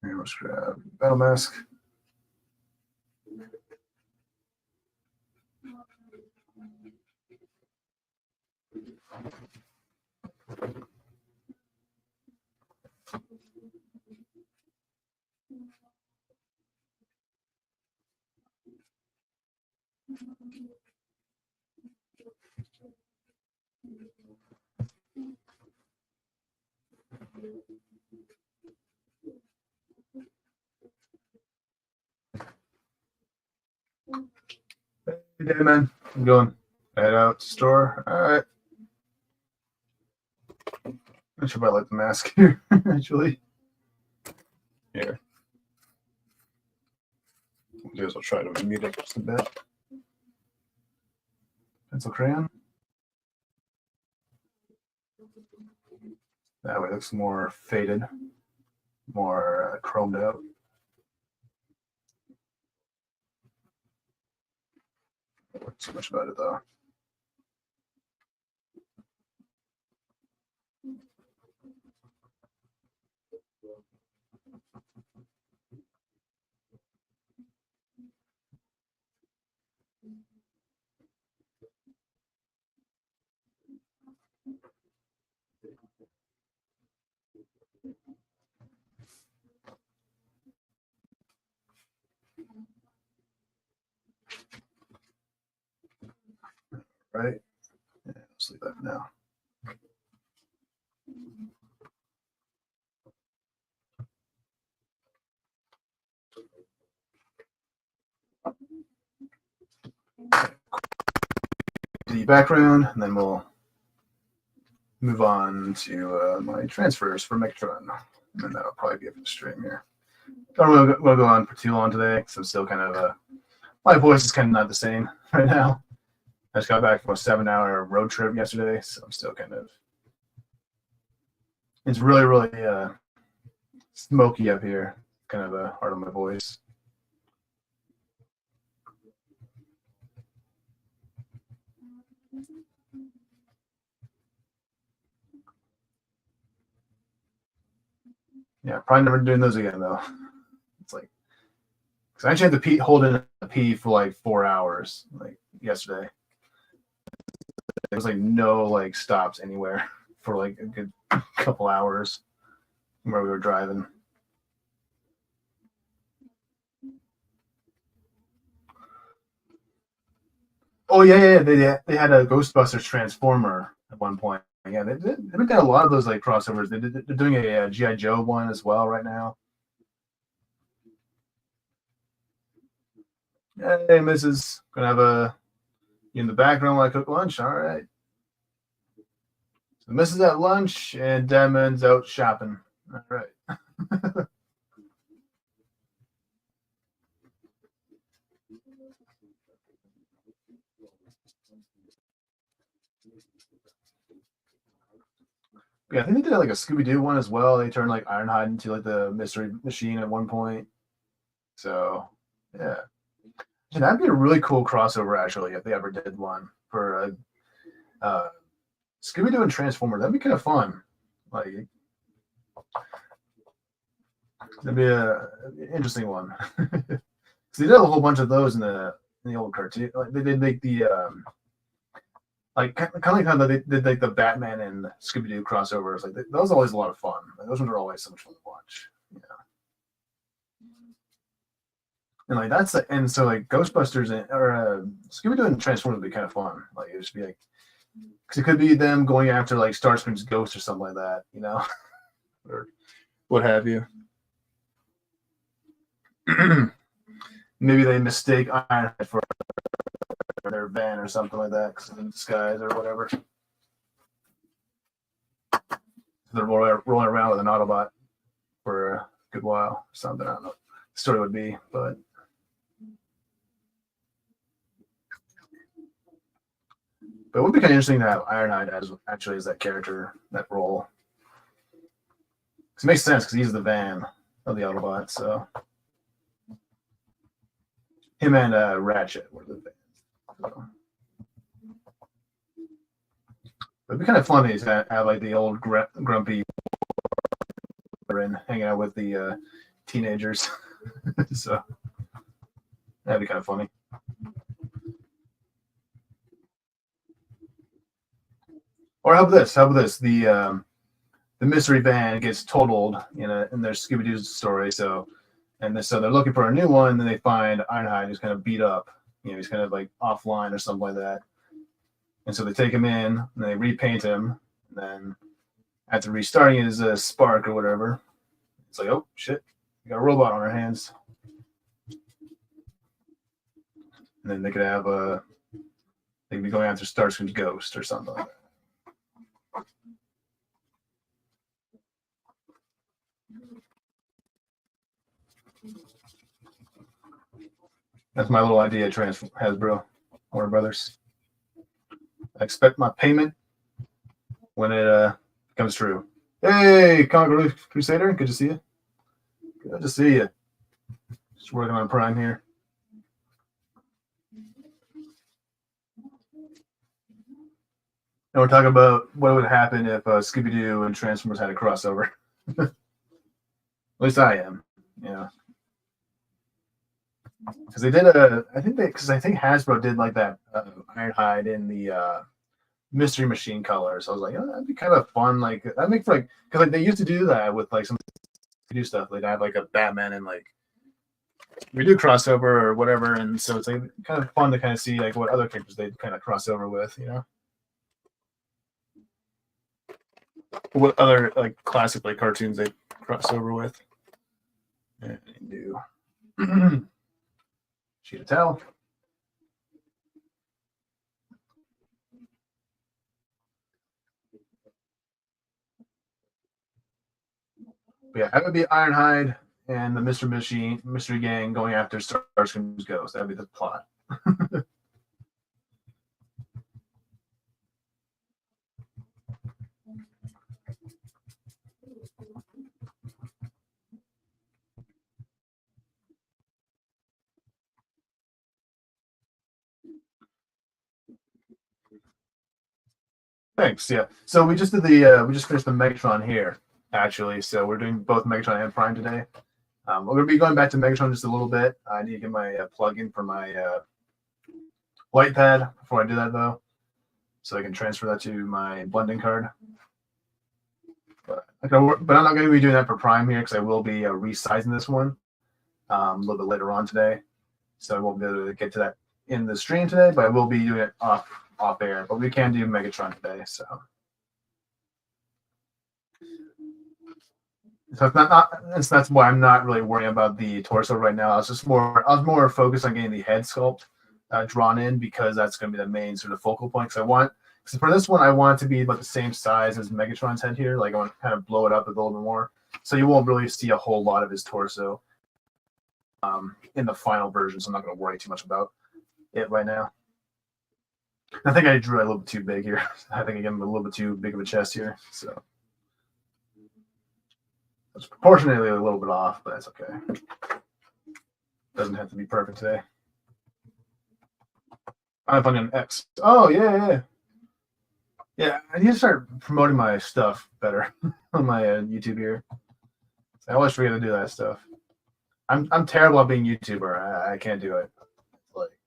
And let's grab battle mask. Hey, day, man. I'm going. Head out to the store. All right. I should probably like the mask here, actually. Here. What I'll do is I'll try to mute it just a bit. Pencil crayon. That way it looks more faded, more chromed out. Not too much about it though. Right? Yeah, let's leave that for now. The background, and then we'll move on to my transfers for Megatron. And then that'll probably be it for the stream here. Don't really want to go on for too long today, because I'm still kind of, my voice is kind of not the same right now. I just got back from a 7-hour road trip yesterday, so I'm still kind of, it's really, really smoky up here. Kind of hard on my voice. Yeah, probably never doing those again though. It's like, because I actually had to hold in a pee for like 4 hours, like yesterday. There was like no like stops anywhere for like a good couple hours where we were driving. Oh yeah. They had a Ghostbusters Transformer at one point. Yeah, they've been doing a lot of those like crossovers. They're doing a G.I. Joe one as well right now. Hey, Mrs. Gonna have you in the background while I cook lunch. All right. So Mrs. at lunch and Demon's out shopping. All right. Yeah, I think they did like a Scooby-Doo one as well. They turned like Ironhide into like the mystery machine at one point. So yeah. And that'd be a really cool crossover actually if they ever did one for Scooby-Doo and Transformer. That'd be kind of fun. Like that'd be an interesting one. So they did a whole bunch of those in the old cartoon. Like they did like the like kind of like how they did like the Batman and Scooby-Doo crossovers. Like that was always a lot of fun. Like, those ones are always so much fun to watch. Yeah. And like that's and so like Ghostbusters or Scooby-Doo and Transformers would be kind of fun. Like it would just be like because it could be them going after like Starscream's ghost or something like that, you know, or what have you. Maybe they mistake Ironhide for their van or something like that because in disguise or whatever. They're rolling around with an Autobot for a good while or something. I don't know what the story would be, but it would be kind of interesting to have Ironhide as that character, that role. Because it makes sense because he's the van of the Autobot, so him and Ratchet were the vans. So. It'd be kind of funny to have like the old grumpy hanging out with the teenagers. So that'd be kind of funny. Or how about this? The mystery van gets totaled in their Scooby-Doo story. So they're looking for a new one, and then they find Ironhide who's kind of beat up. You know, he's kind of like offline or something like that. And so they take him in and they repaint him. And then after restarting his spark or whatever, it's like, oh shit, we got a robot on our hands. And then they could have they could be going after Starscream's ghost or something like that. That's my little idea, Hasbro, Warner Brothers. I expect my payment when it comes true. Hey, Comic Crusader, good to see you. Good to see you. Just working on Prime here. And we're talking about what would happen if Scooby-Doo and Transformers had a crossover. At least I am, you know. Because they did I think Hasbro did like that Ironhide in the Mystery Machine colors. So I was like, oh, that'd be kind of fun. Like that makes like because like they used to do that with like some do stuff. Like they have like a Batman and like we do crossover or whatever, and so it's like kind of fun to kind of see like what other characters they kind of cross over with, you know. What other like classic like cartoons they cross over with? And do. Sheet of towel. But yeah, that would be Ironhide and the Mystery Gang going after Starscream's ghost. That'd be the plot. Thanks. Yeah. So we just did we just finished the Megatron here, actually. So we're doing both Megatron and Prime today. We're going to be going back to Megatron just a little bit. I need to get my plug-in for my white pad before I do that, though, so I can transfer that to my blending card. But I'm not going to be doing that for Prime here because I will be resizing this one a little bit later on today. So I won't be able to get to that in the stream today, but I will be doing it off air. But we can do Megatron today, so. So that's why I'm not really worrying about the torso right now. I was more focused on getting the head sculpt drawn in, because that's going to be the main sort of focal point. Because for this one, I want it to be about the same size as Megatron's head here. Like I want to kind of blow it up a little bit more, so you won't really see a whole lot of his torso in the final version. So I'm not going to worry too much about it right now. I think I drew it a little bit too big here. I think I gave him a little bit too big of a chest here, so. It's proportionately a little bit off, but that's okay. Doesn't have to be perfect today. I'm finding an X. Oh, yeah. Yeah, I need to start promoting my stuff better on my YouTube here. I always forget to do that stuff. I'm terrible at being a YouTuber. I can't do it. Like,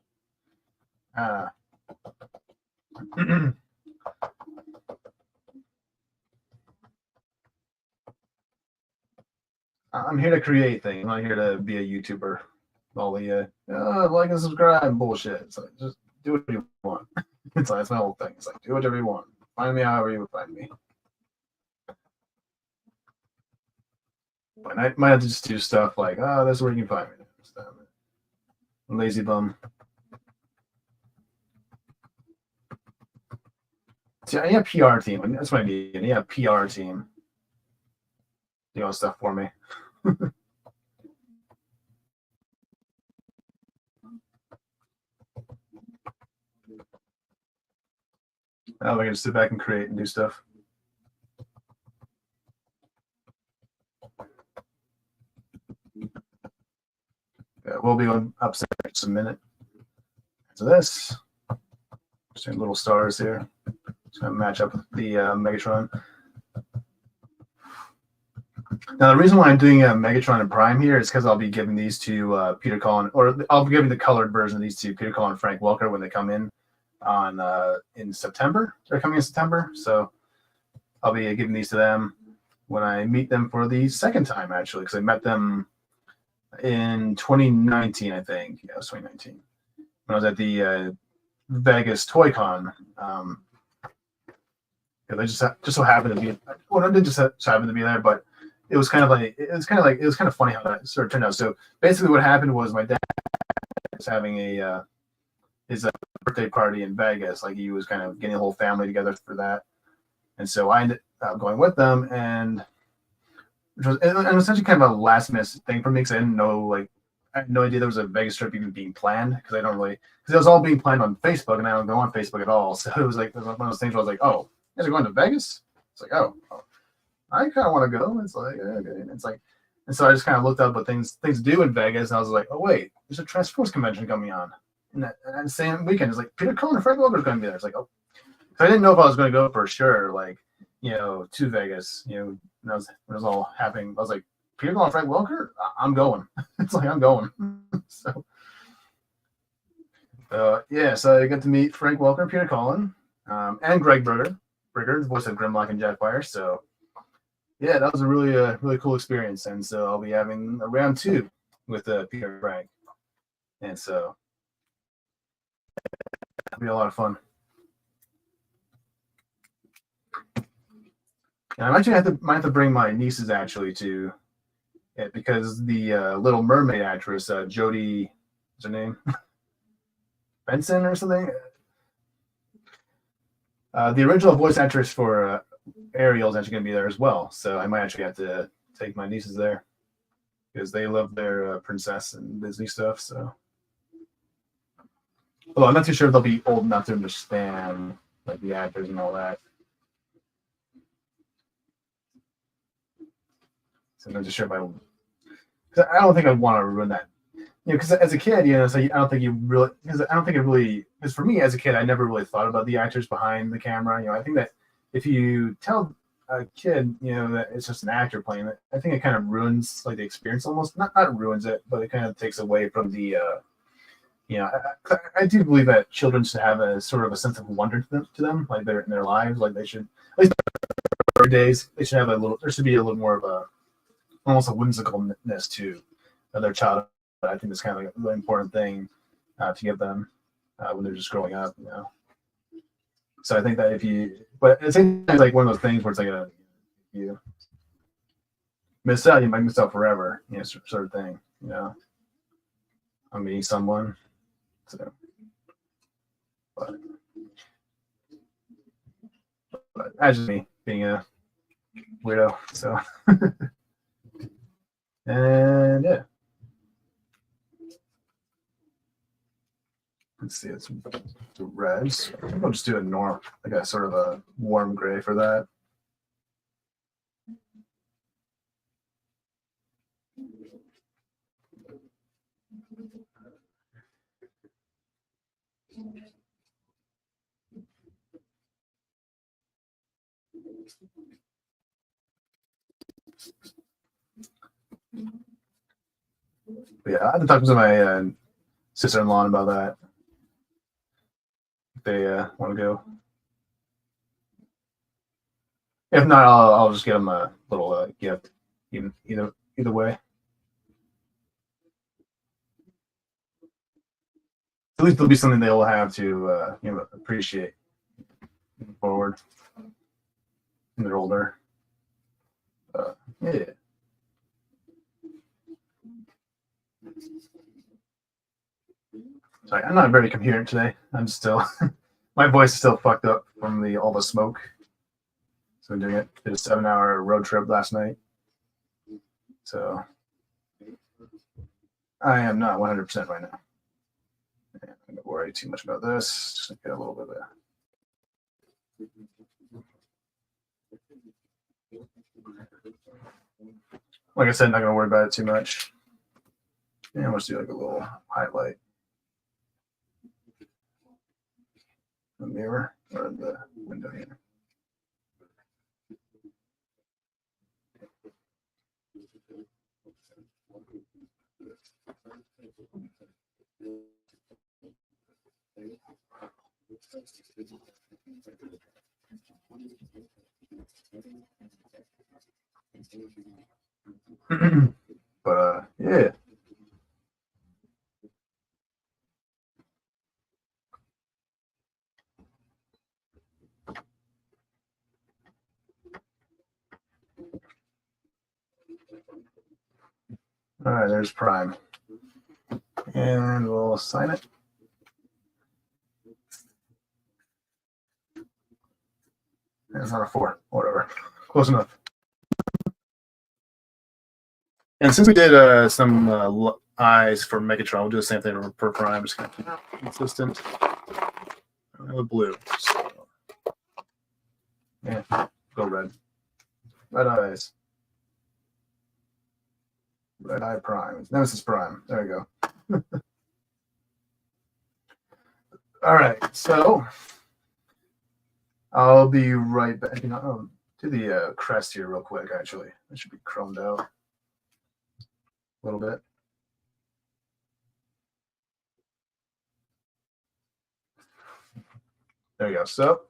I'm here to create things. I'm not here to be a YouTuber. All the like and subscribe bullshit. It's like, just do what you want. It's like, that's my whole thing. It's like, do whatever you want. Find me however you would find me. But I might have to just do stuff like, oh, that's where you can find me. Lazy bum. See, I need a PR team. That's what I need. I need a PR team. You know, stuff for me. I don't think I can sit back and create and do stuff. Yeah, we'll be on upstairs in just a minute. So this, just little stars here. Just gonna match up with the Megatron. Now, the reason why I'm doing Megatron and Prime here is because I'll be giving these to Peter Cullen, or I'll be giving the colored version of these to Peter Cullen and Frank Welker when they come in in September. They're coming in September, so I'll be giving these to them when I meet them for the second time, actually, because I met them in 2019, I think. Yeah, it was 2019 when I was at the Vegas Toy Con. They just so happened to be. Well, it didn't just happen to be there, but it was kind of funny how that sort of turned out. So basically, what happened was my dad was having his birthday party in Vegas. Like, he was kind of getting the whole family together for that, and so I ended up going with them, and it was essentially kind of a last minute thing for me, because I didn't know, like, I had no idea there was a Vegas trip even being planned, because it was all being planned on Facebook, and I don't go on Facebook at all. So it was like one of those things where I was like, oh, you guys are going to Vegas? It's like, oh. I kind of want to go. It's like, okay. It's like, and so I just kind of looked up what things do in Vegas, and I was like, oh wait, there's a Transformers convention coming on, and the same weekend, it's like Peter Cullen and Frank Welker are going to be there. It's like, oh, so I didn't know if I was going to go for sure, like, to Vegas, when it was all happening. I was like, Peter Cullen and Frank Welker, I'm going. It's like, I'm going. So I got to meet Frank Welker and Peter Cullen, and Greg Brigger, the voice of Grimlock and Jetfire. So. Yeah, that was a really cool experience, and so I'll be having a round 2 with Peter and Frank, and so it'll be a lot of fun. And I actually might have to bring my nieces actually to it, because the Little Mermaid actress Jodie, what's her name, Benson or something, the original voice actress for Ariel's actually going to be there as well, so I might actually have to take my nieces there, because they love their princess and Disney stuff. So, although I'm not too sure they'll be old enough to understand, like, the actors and all that. So I'm not too sure if I don't think I'd want to ruin that, because as a kid, so I don't think because for me as a kid, I never really thought about the actors behind the camera. I think that if you tell a kid, that it's just an actor playing it, I think it kind of ruins, like, the experience almost. Not ruins it, but it kind of takes away from the, I do believe that children should have a sort of a sense of wonder to them, like, in their lives. Like, they should, at least in their days, they should have there should be a little more of almost a whimsicalness to their childhood. I think that's kind of like a really important thing to give them. when they're just growing up, you know. So I think that if you, but at the same time, it's like one of those things where it's like if you miss out, you might miss out forever, you know, sort of thing, you know, on meeting someone. So, but that's just me being a weirdo. So, and yeah. Let's see, it's the reds. I think I'll just do a norm, like a sort of a warm gray for that. But yeah, I had to talk to my sister-in-law about that. If they want to go. If not, I'll just get them a little gift. Either way. At least there'll be something they'll have to you know, appreciate moving forward when they're older. Yeah. Sorry, I'm not very coherent today. I'm still my voice is still fucked up from all the smoke. So I'm doing it. Did a 7-hour road trip last night. So I am not 100% right now. I'm not gonna worry too much about this. Just get a little bit of like I said, not gonna worry about it too much. And I'm just do like a little highlight. The mirror or the window here. But yeah. All right, there's Prime. And we'll assign it. And it's not a 4, whatever. Close enough. And since we did some eyes for Megatron, we'll do the same thing for Prime. Just kind of keep it consistent. With blue. So, yeah, go red. Red eyes. Red Eye Prime. Nemesis Prime. There we go. All right, so I'll be right back. You know, I'll do the crest here real quick, actually. It should be chromed out a little bit. There you go. So,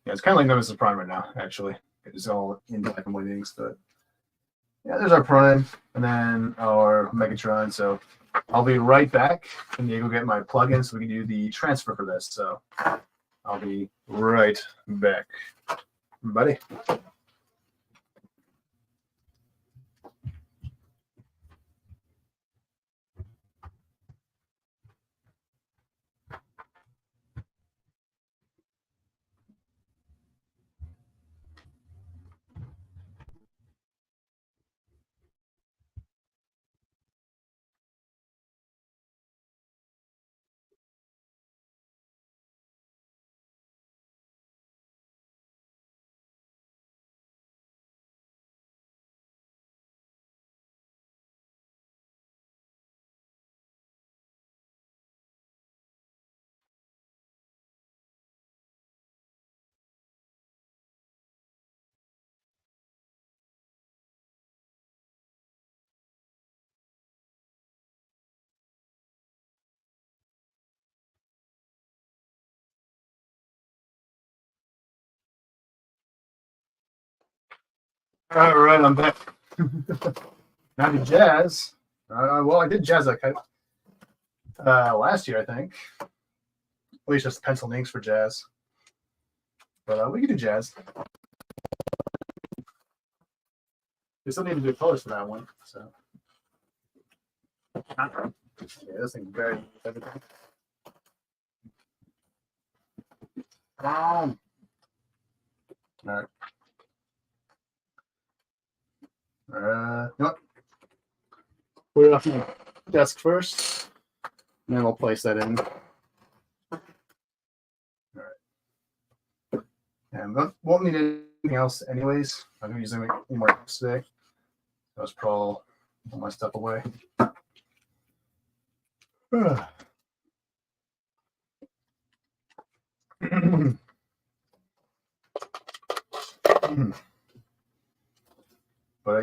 yeah, it's kind of like Nemesis Prime right now, actually. It's all in black and white inks, but yeah, there's our Prime and then our Megatron. So I'll be right back and go get my plugin so we can do the transfer for this. So I'll be right back, buddy. All right, I'm back. Now to jazz. Well, I did jazz last year, I think. At least just pencil inks for jazz. But we can do jazz. We still need to do colors for that one. So yeah, this thing's very everything. All right. You know what? Put it off my desk first, and then we'll place that in. All right. And won't need anything else anyways. I'm going to use any more tips today. Let's put all my stuff away. But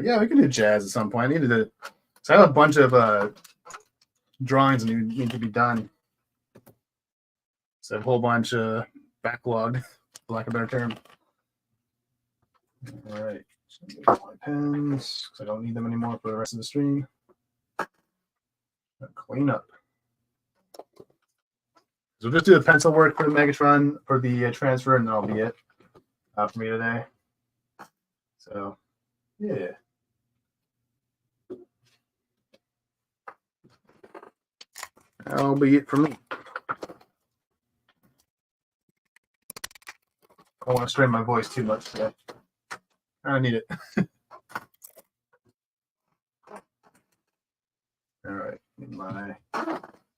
yeah, we can do jazz at some point. I needed to. So I have a bunch of drawings that need to be done. So a whole bunch backlogged, for lack of a better term. All right, so my pens because I don't need them anymore for the rest of the stream. Clean up. So we'll just do the pencil work for the Megatron for the transfer, and that'll be it for me today. So yeah. That'll be it for me. I don't want to strain my voice too much today. I don't need it. All right, need my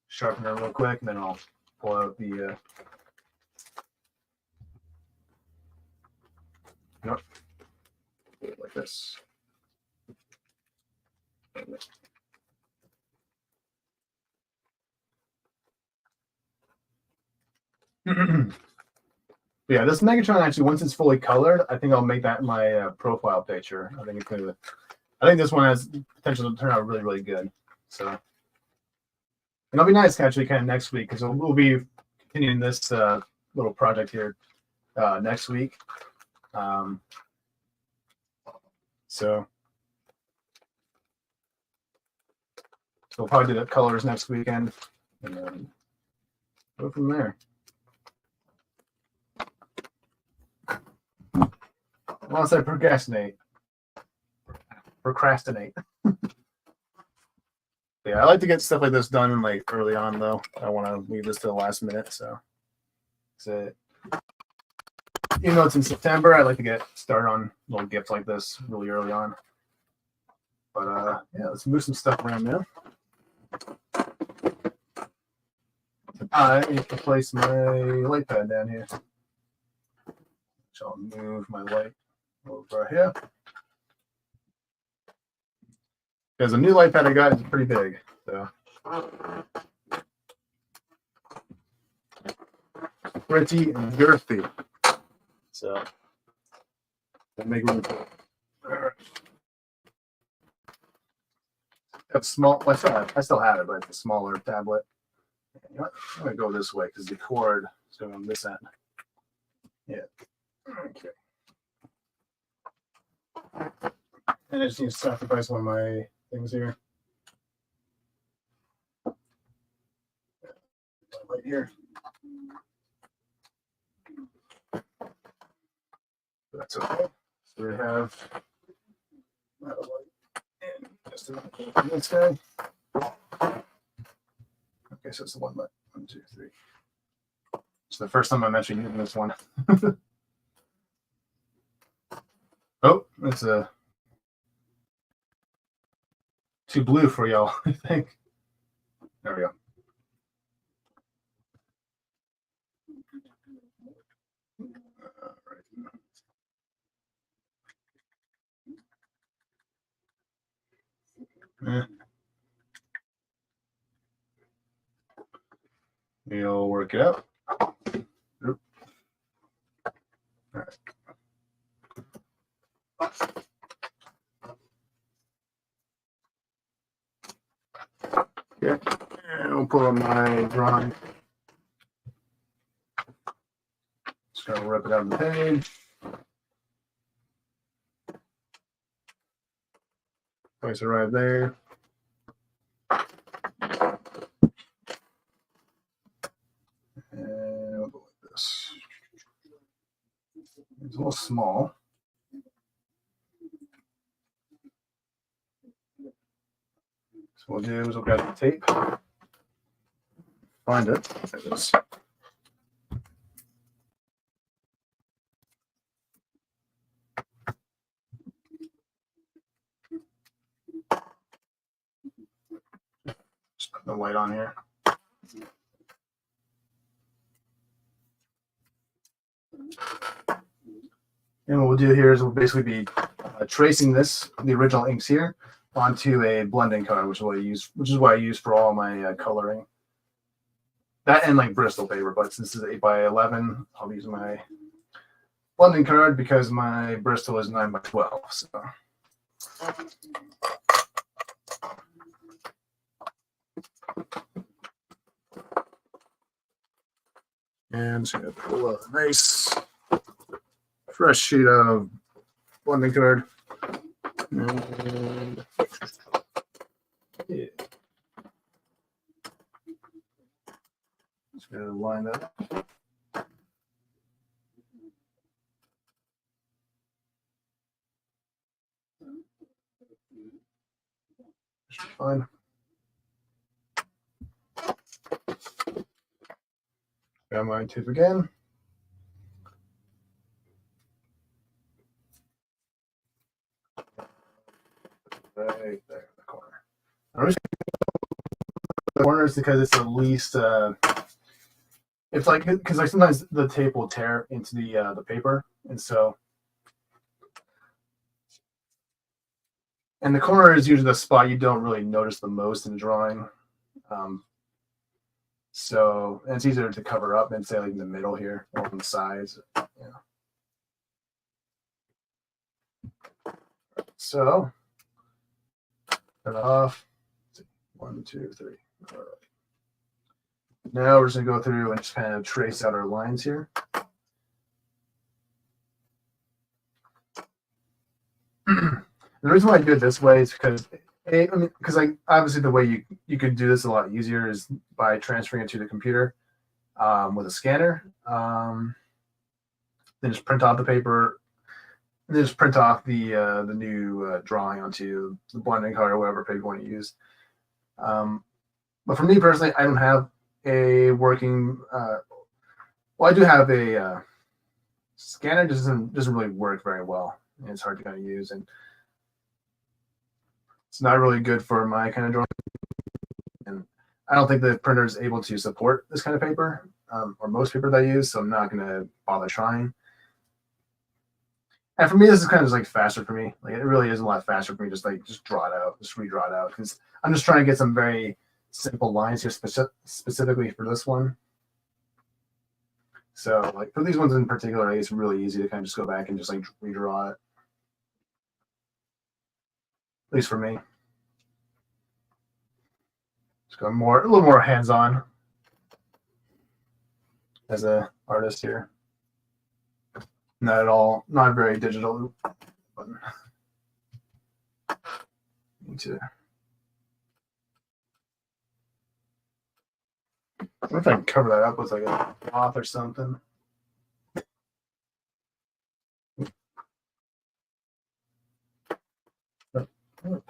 sharpener real quick, and then I'll pull out the. Nope. Do it like this. Yeah, this Megatron actually, once it's fully colored, I think I'll make that my profile picture. I think it's gonna. I think this one has potential to turn out really, really good. So, and it'll be nice actually, kind of next week because we'll be continuing this little project here next week. So we'll probably do the colors next weekend, and then go from there. Once I procrastinate. Yeah, I like to get stuff like this done like early on though. I don't want to leave this to the last minute, so that's it. Even though it's in September, I like to get started on little gifts like this really early on. But yeah, let's move some stuff around now. I need to place my light pad down here. So I'll move my light over here. Because the new light pad I got is pretty big. So pretty girthy. So that make room for it. That's small. I still have it, but it's a smaller tablet. You know what? I'm gonna go this way because the cord is going on this end. Yeah. Okay. And I just need to sacrifice one of my things here. Right here. That's okay. So we have just this guy. Okay, so it's the one, but 1, 2, 3. It's the first time I'm actually using this one. Oh, it's too blue for y'all, I think. There we go. We'll work it out. Oop. All right. Okay, and we'll pull up my drawing. Just gonna rip it out of the page. Place it right there. And this. It's a little small. So what we'll do is we'll grab the tape, find it. There it is. Just put the light on here. And what we'll do here is we'll basically be tracing the original inks here, onto a blending card, which is what I use for all my coloring. That and like Bristol paper, but since this is 8x11, I'll use my blending card because my Bristol is 9x12. So. And just gonna pull a nice fresh sheet of blending card. And yeah. Just gonna line that up. Should be fine. Got my tip again. Right there in the corner. I'm just the corners because it's the least. It's like because like sometimes the tape will tear into the paper, and so. And the corner is usually the spot you don't really notice the most in drawing. So and it's easier to cover up than say like in the middle here or on the sides. Yeah. So turn it off. 1, 2, 3. All right. Now we're just gonna go through and just kind of trace out our lines here. The reason why I do it this way is because like obviously the way you could do this a lot easier is by transferring it to the computer with a scanner. Then just print off the paper. And then just print off the new drawing onto the blending card or whatever paper you want to use. But for me personally, I don't have a working. Well, I do have a scanner. Doesn't really work very well, and it's hard to kind of use, and it's not really good for my kind of drawing. And I don't think the printer is able to support this kind of paper, or most paper that I use, so I'm not going to bother trying. And for me, this is kind of just like faster for me. Like it really is a lot faster for me. Just draw it out, just redraw it out, because I'm just trying to get some very simple lines here specifically for this one. So like for these ones in particular, it's really easy to kind of just go back and just like redraw it. At least for me. Just go a little more hands-on as an artist here. Not at all, not very digital. But need to. I wonder if I can cover that up with like a cloth or something. A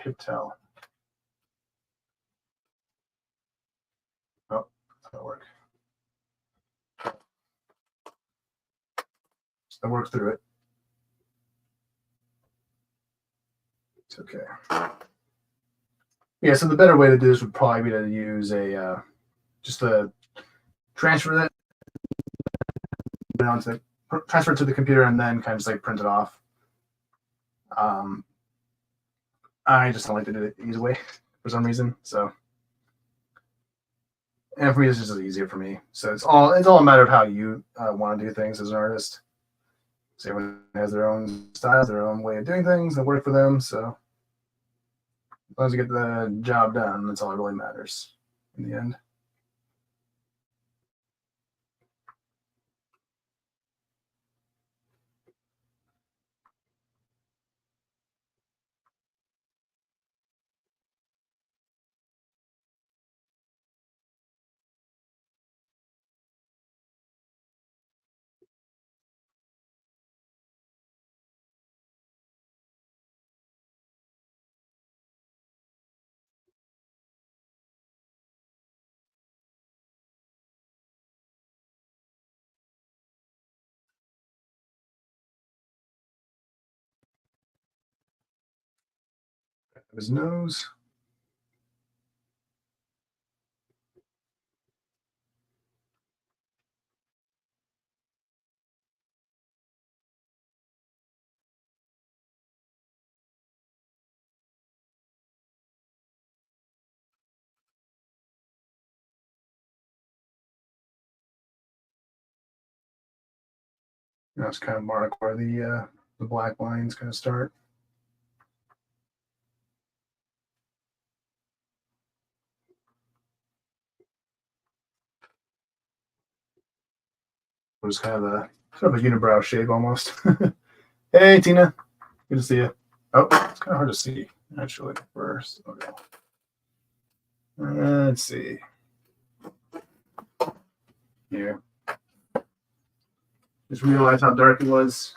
Pentel. Oh, that'll work. I work through it. It's okay. Yeah, so the better way to do this would probably be to use a just a transfer that onto transfer it to the computer and then kind of just like print it off. I just don't like to do it the easy way for some reason. So, and for me, it's just easier for me. So it's all a matter of how you want to do things as an artist. So everyone has their own style, their own way of doing things that work for them. So as long as you get the job done, that's all that really matters in the end. His nose. That's kind of mark where the black lines kind of start. It was kind of a sort of a unibrow shape almost. Hey Tina, good to see you. Oh, it's kind of hard to see actually. First, okay. Let's see here. Just realized how dark it was.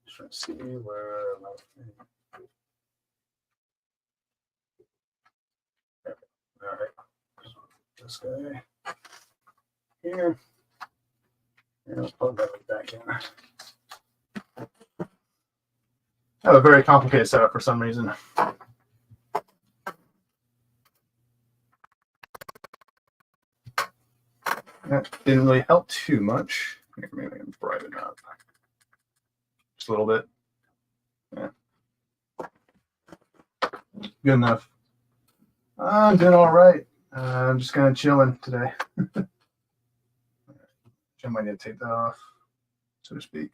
Just trying to see where. All right, this guy here. And I'll plug that back in. I have a very complicated setup for some reason. That didn't really help too much. Maybe I can brighten it up just a little bit. Yeah. Good enough. I'm doing all right. I'm just kind of chilling today. I might need to take that off, so to speak.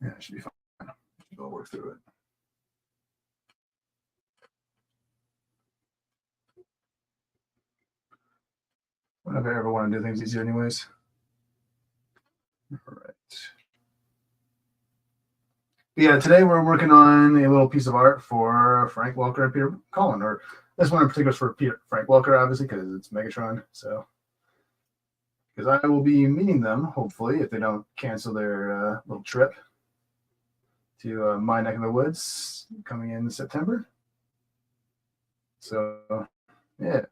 Yeah, it should be fine. I'll work through it. Whenever I ever want to do things easier anyways. All right. Yeah, today we're working on a little piece of art for Frank Welker and Peter Cullen, or this one in particular is for Frank Welker, obviously, because it's Megatron. So, because I will be meeting them, hopefully, if they don't cancel their little trip to my neck of the woods coming in September. So, yeah.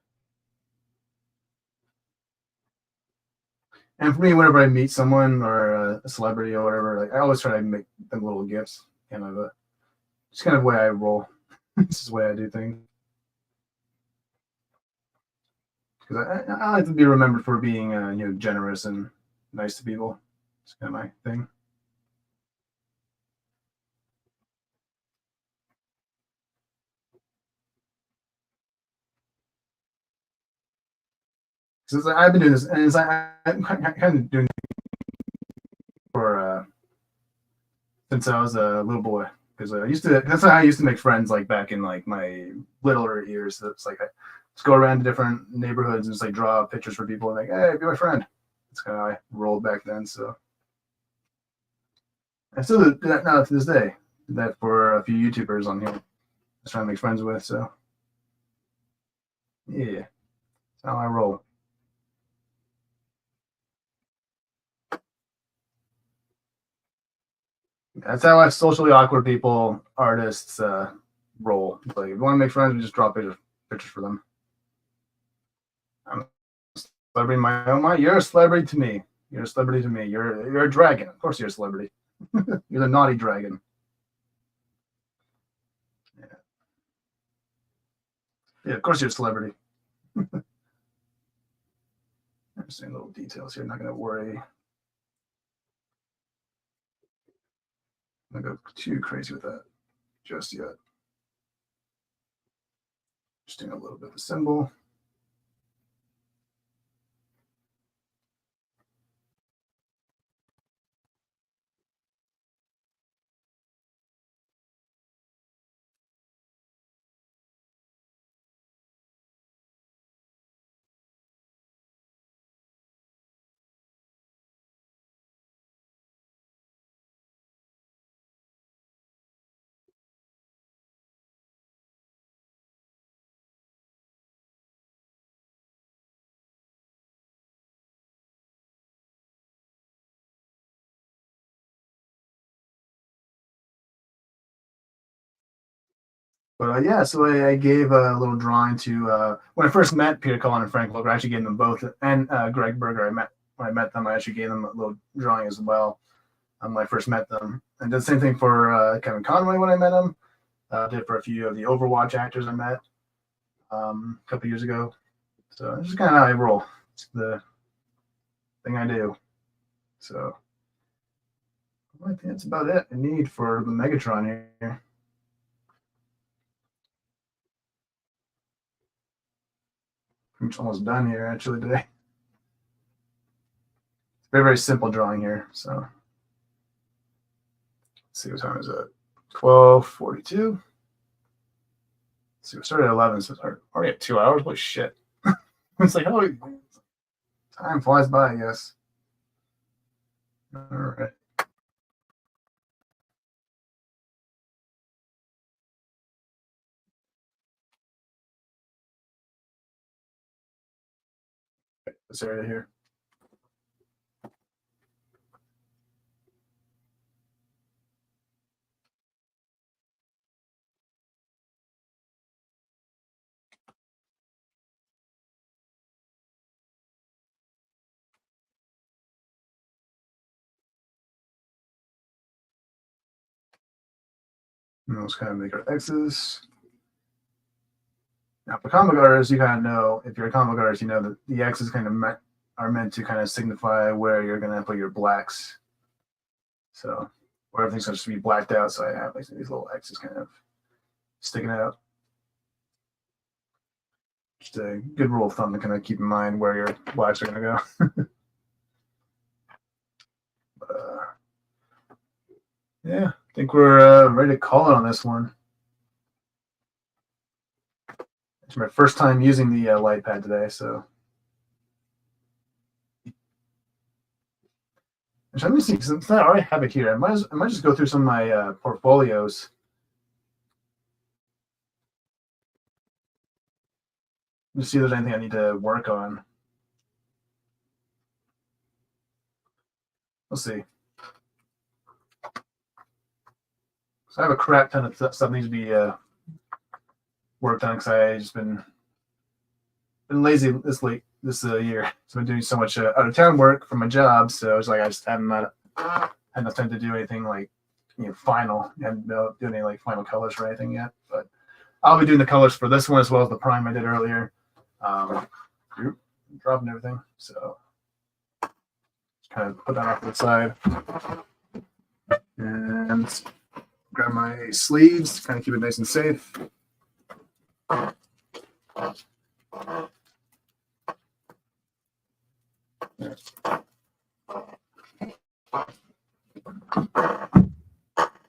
And for me, whenever I meet someone or a celebrity or whatever, like I always try to make them little gifts. Kind of just kind of the way I roll. This is the way I do things. Because I like to be remembered for being generous and nice to people. It's kind of my thing. Since I've been doing this, and I'm kind of doing for since I was a little boy. Because I used to. That's how I used to make friends, like back in like my littler years. So it's like I just go around to different neighborhoods and just like draw pictures for people, and like, hey, be my friend. That's kind of how I rolled back then. So I still do that now to this day. Did that for a few YouTubers on here. Just trying to make friends with. So yeah, that's how I roll. That's how us socially awkward people, artists, roll. Like, if you want to make friends, we just draw pictures for them. I'm a celebrity in my own mind. You're a celebrity to me. You're a celebrity to me. You're a dragon. Of course, you're a celebrity. You're the naughty dragon. Yeah, of course you're a celebrity. I'm seeing little details here. I'm not going to worry. I'm not going to go too crazy with that just yet. Just doing a little bit of the symbol. But yeah, so I gave a little drawing to when I first met Peter Cullen and Frank Wilker. I actually gave them both, and Greg Berger. When I met them, I actually gave them a little drawing as well when I first met them. And did the same thing for Kevin Conroy when I met him. Did for a few of the Overwatch actors I met a couple years ago. So it's just kind of how I roll. It's the thing I do. So I think that's about it I need for the Megatron here. I'm almost done here actually today. It's very, very simple drawing here. So let's see what time is it? 12:42. Let's see, we started at 11, so it's already at 2 hours. Holy shit. It's like, oh, time flies by, I guess. All right. This area here. And those kind of make our X's. Now, for comic artists, you kind of know, if you're a comic artist, you know that the X's kind of are meant to kind of signify where you're going to put your blacks. So, where everything's going to be blacked out, so I have like these little X's kind of sticking out. Just a good rule of thumb to kind of keep in mind where your blacks are going to go. Yeah, I think we're ready to call it on this one. It's my first time using the light pad today, so. Let me see, since I already have it here, I might just go through some of my portfolios. Just see if there's anything I need to work on. Let's see. So I have a crap ton of stuff that needs to be worked on because I've just been lazy this year. So I've been doing so much out of town work for my job, so it's like I just haven't had enough time to do anything like final. I haven't been doing any like final colors or anything yet, but I'll be doing the colors for this one as well as the prime I did earlier. Dropping everything, so just kind of put that off to the side and grab my sleeves, kind of keep it nice and safe.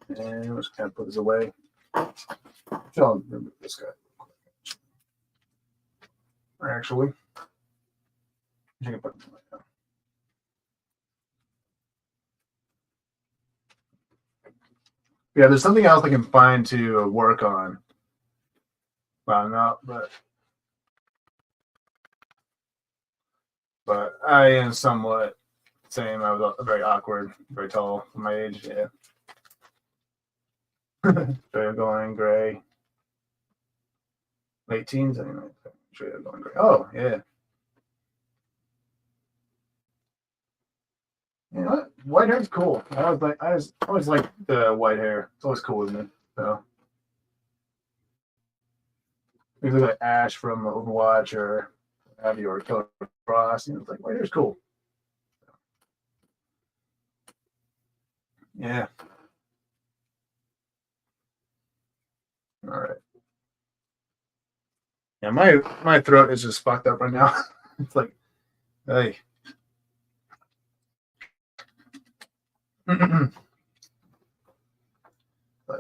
And let's kind of put this away. I'll remove this guy. Or actually, you can put it right now. Yeah, there's something else I can find to work on. Well, no, but I am somewhat same. I was very awkward, very tall for my age. Yeah. Straight going gray. Late teens, anyway. Straight going gray. Oh, yeah. You know what? White hair is cool. I always like the white hair. It's always cool, isn't it? So maybe look like Ash from Overwatch or have you or Killer Frost. It's like white hair is cool. Yeah. All right. Yeah, my throat is just fucked up right now. It's like, hey.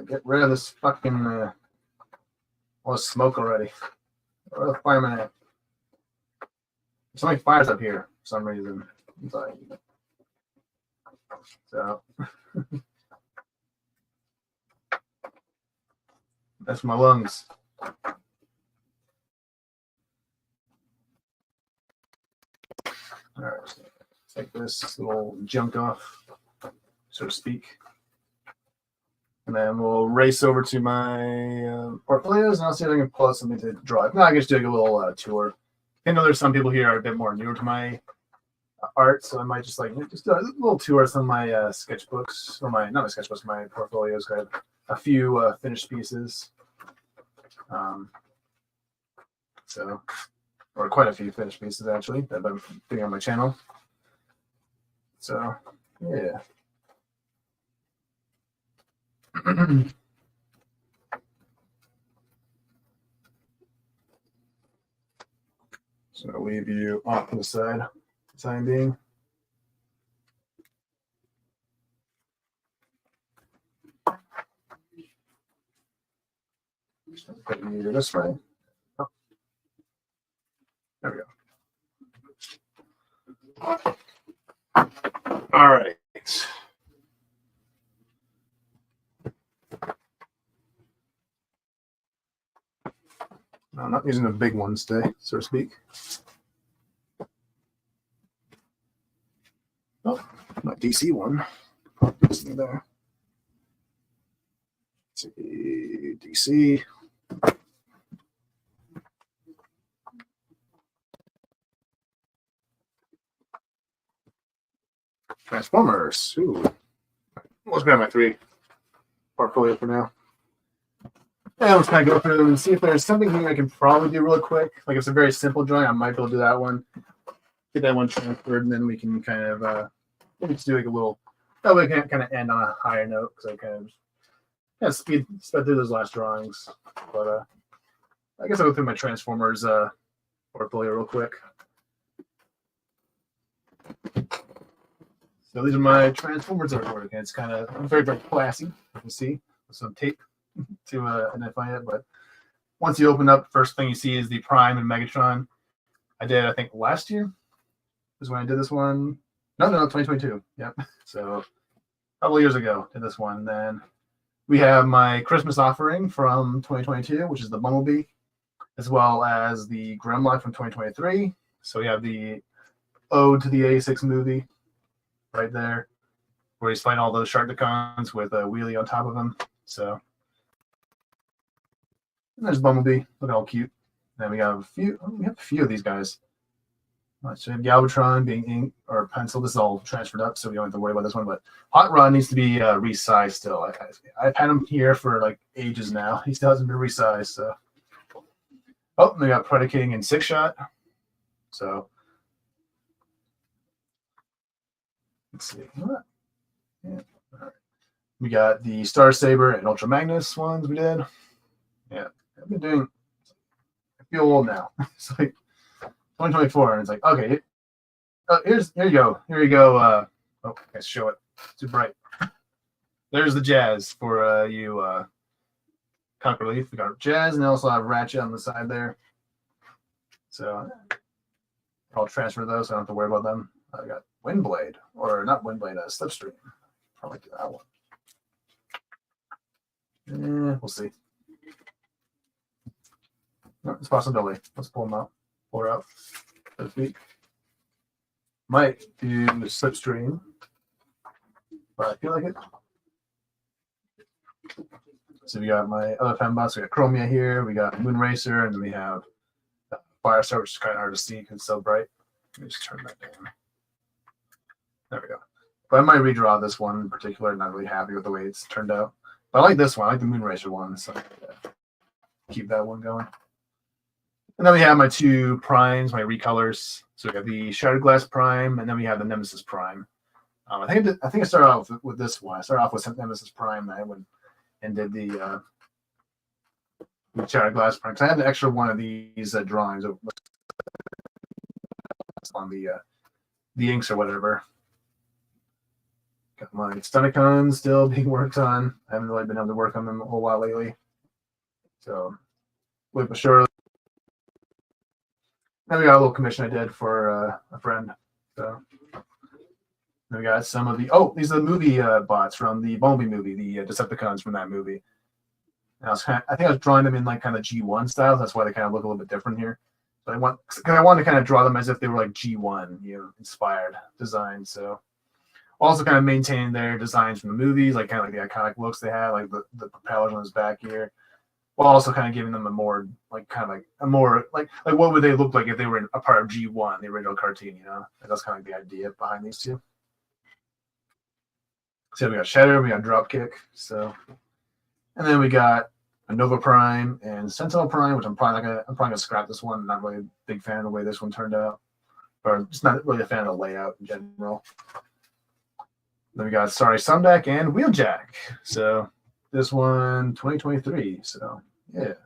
Get rid of this fucking all this smoke already. Where are the firemen at? So many fires up here for some reason. So that's my lungs. All right, so take this little junk off, so to speak. And then we'll race over to my portfolios, and I'll see if I can pull out something to draw. If not, I can just do like a little tour. I know there's some people here are a bit more newer to my art, so I might just do a little tour of some of my sketchbooks, or not my sketchbooks, my portfolios. I have a few finished pieces, or quite a few finished pieces actually that I've been doing on my channel. So yeah. So I'll leave you off to the side for the time being. Put you this way. Oh. There we go. All right. I'm not using the big ones today, so to speak. Oh, my DC one. This thing there. Let's see, DC. Transformers. Ooh. Let's grab my 3 portfolio for now. And let's kind of go through them and see if there's something here I can probably do real quick. Like if it's a very simple drawing, I might be able to do that one. Get that one transferred, and then we can kind of maybe just do like a little. That way, we can kind of end on a higher note because I kind of sped through those last drawings. But I guess I'll go through my Transformers portfolio real quick. So these are my Transformers artwork, and it's kind of very, very classy. You can see with some tape to identify it. But once you open up, first thing you see is the Prime and Megatron. I did, I think, last year is when I did this one. No, 2022. Yep. So a couple of years ago, did this one. Then we have my Christmas offering from 2022, which is the Bumblebee, as well as the Grimlock from 2023. So we have the Ode to the 86 movie right there, where he's fighting all those Sharkticons with a wheelie on top of him. So and there's Bumblebee. Look how cute. Then we have a few. We have a few of these guys. So we have Galvatron being ink or pencil. This is all transferred up, so we don't have to worry about this one. But Hot Rod needs to be resized still. I've had him here for like ages now. He still hasn't been resized. So, oh, we got Predaking and 6-shot. So let's see. Yeah. All right. We got the Star Saber and Ultra Magnus ones we did. Yeah, I've been doing. I feel old now. It's like 2024, and it's like, okay, here you go. Oh, let's show it. Too bright. There's the Jazz for you Conquer Leaf. We got Jazz, and also have Ratchet on the side there. So I'll transfer those, so I don't have to worry about them. I got Windblade, or not Windblade, Slipstream. Probably do that one. We'll see. No, it's a possibility. Let's pull them out. Pull her out. This week. Might do Slipstream, but I feel like it. So we got my other pen box. We got Chromia here. We got Moonracer, and then we have Firestar, which is kind of hard to see because it's so bright. Let me just turn that down. There we go. But I might redraw this one in particular. Not really happy with the way it's turned out. But I like this one. I like the Moonracer one. So keep that one going. And then we have my 2 primes, my recolors. So we have the Shattered Glass Prime, and then we have the Nemesis Prime. I think I started off with this one. I started off with some Nemesis Prime. I went and did the Shattered Glass Prime. Because I had an extra one of these drawings on the inks or whatever. Got my Stunticons still being worked on. I haven't really been able to work on them a whole while lately. So, wait, but sure. Then we got a little commission I did for a friend. So then we got some of the these are the movie bots from the Bumblebee movie, the Decepticons from that movie. And I think I was drawing them in like kind of G1 style. That's why they kind of look a little bit different here. But I want to kind of draw them as if they were like G1, inspired design. So Also kind of maintain their designs from the movies, like kind of like the iconic looks they had, like the propeller on his back here, while also kind of giving them a more like kind of like a more like what would they look like if they were in a part of G1, the original cartoon, you know? And that's kind of like the idea behind these two. So we got Shadow, we got Dropkick, so, and then we got a Nova Prime and Sentinel Prime, which I'm probably gonna scrap this one. I'm not really a big fan of the way this one turned out, or just not really a fan of the layout in general. Then we got Starry Sunback and Wheeljack. So this one, 2023. So yeah, that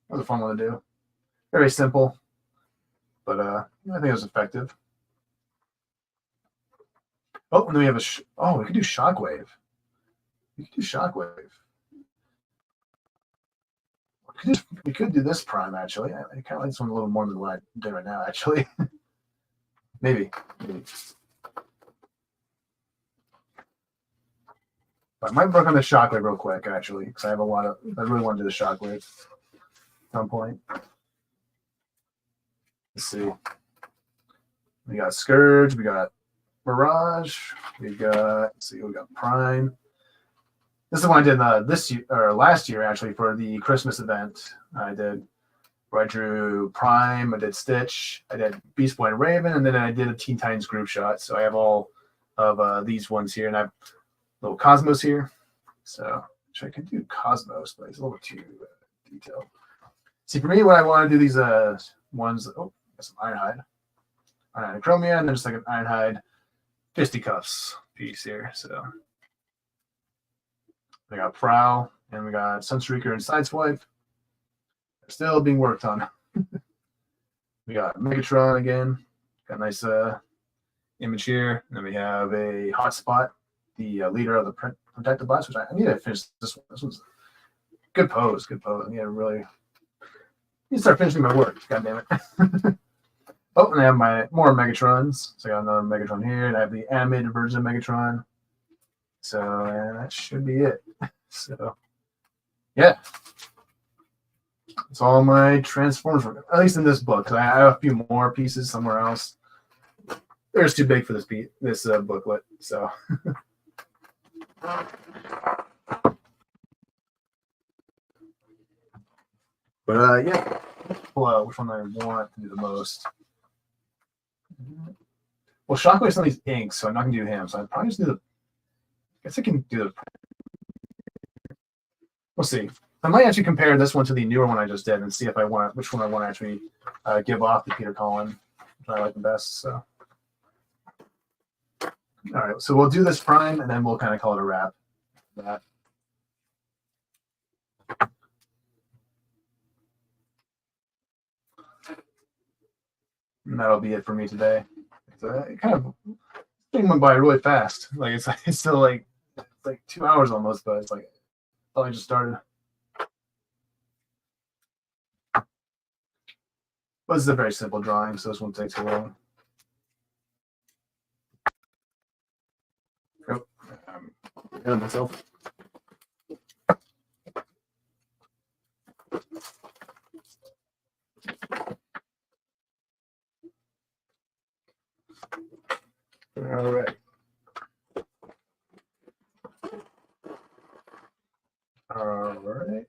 was a fun one to do. Very simple, but I think it was effective. Oh, and then we have we could do Shockwave. We could do Shockwave. We could do this Prime actually. I kind of like this one a little more than what I did right now actually. Maybe. I might work on the Shockwave real quick, actually, because I have a lot of. I really want to do the Shockwave at some point. Let's see. We got Scourge, we got Mirage, we got. Let's see, we got Prime. This is the one I did this year or last year, actually, for the Christmas event. I did where I drew Prime, I did Stitch, I did Beast Boy and Raven, and then I did a Teen Titans group shot. So I have all of these ones here, and I have little Cosmos here. So I could do Cosmos, but it's a little too detailed. See, for me, what I want to do these ones, got some Ironhide Chromia, and then just like an Ironhide fisticuffs piece here. So we got Prowl, and we got Sunstreaker and Sideswipe. They're still being worked on. We got Megatron again. Got a nice image here. And then we have a Hotspot, the leader of the Protective Bots, which I need to finish this one. This one's good pose, good pose. I need to start finishing my work. God damn it. Oh, and I have my more Megatrons. So I got another Megatron here, and I have the animated version of Megatron. So that should be it. So yeah, it's all my Transformers work, at least in this book. Because I have a few more pieces somewhere else. They're just too big for this booklet. So. But yeah, well, which one I want to do the most? Well, Shockwave's on these inks, so I'm not gonna do him. So I'd probably just do the. I guess I can do the. We'll see. I might actually compare this one to the newer one I just did and see if I want which one I want to actually give off to Peter Cullen, which I like the best. So, all right, so we'll do this Prime, and then we'll kind of call it a wrap. That. And that'll be it for me today. It kind of thing went by really fast. Like it's still like 2 hours almost, but it's like I thought I just started. But this is a very simple drawing, so this won't take too long. Oh, I'm myself. All right. All right.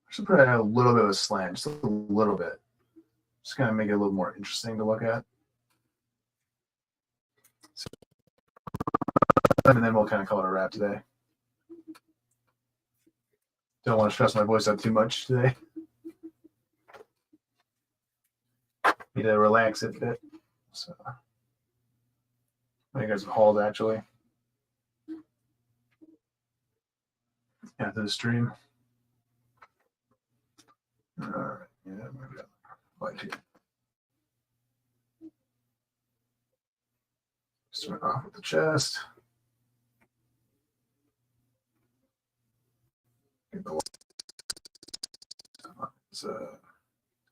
I should put a little bit of a slant, just a little bit. Just kind of make it a little more interesting to look at. So, and then we'll kind of call it a wrap today. Don't want to stress my voice out too much today. Need to relax it a bit. So, you guys have hauled actually after the stream. All right, yeah, maybe I'll light here. Start off with the chest. Get the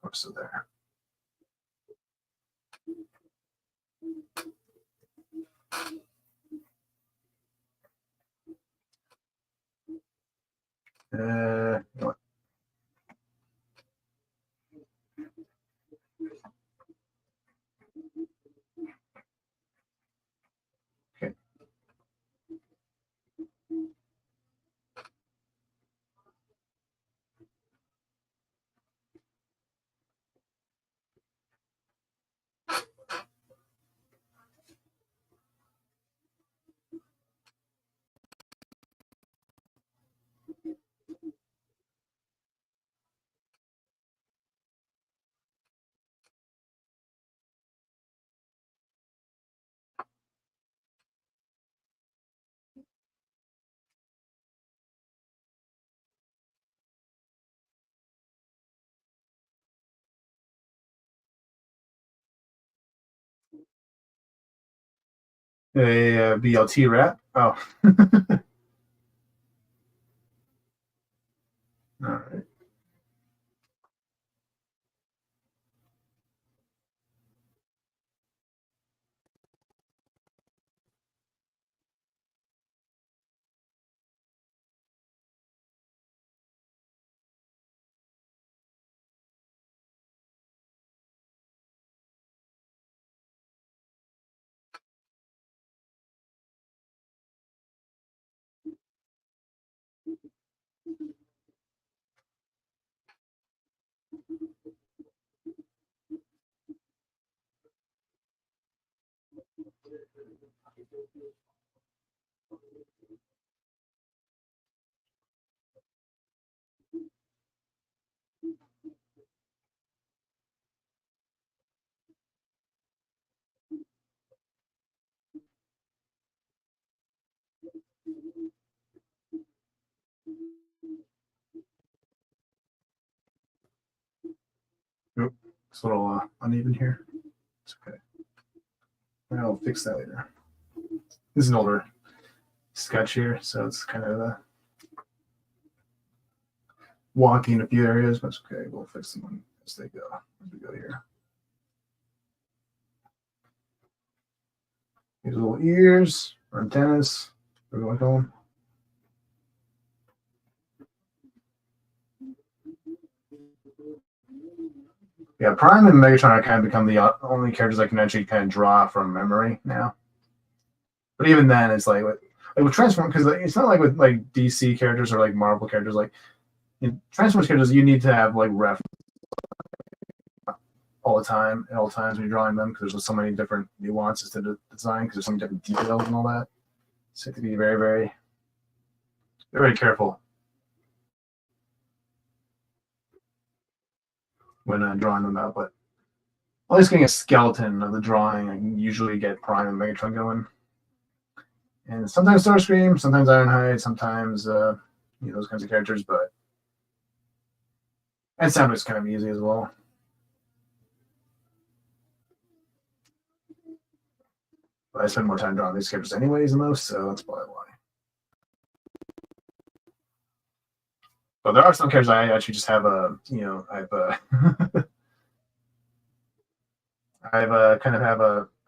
torso there. What? A BLT wrap. Oh. All right. Oop, it's a little uneven here. It's okay. I'll fix that later. This is an older sketch here, so it's kind of wonky in a few areas, but it's okay. We'll fix them as they go. As we go here. These little ears or antennas. What do I call them? Yeah, Prime and Megatron are kind of become the only characters I can actually kind of draw from memory now. But even then, it's like with Transform, because it's not like with like DC characters or like Marvel characters. Like in Transformers characters, you need to have like ref all the time at all times when you're drawing them, because there's so many different nuances to the design, because there's so many different details and all that. So you have to be very, very, very careful when drawing them out. But at least getting a skeleton of the drawing, I can usually get Prime and Megatron going. And sometimes Starscream, sometimes Ironhide, sometimes those kinds of characters, but and Soundwave's kind of easy as well. But I spend more time drawing these characters anyways than most, so that's probably why. But there are some characters I actually just have I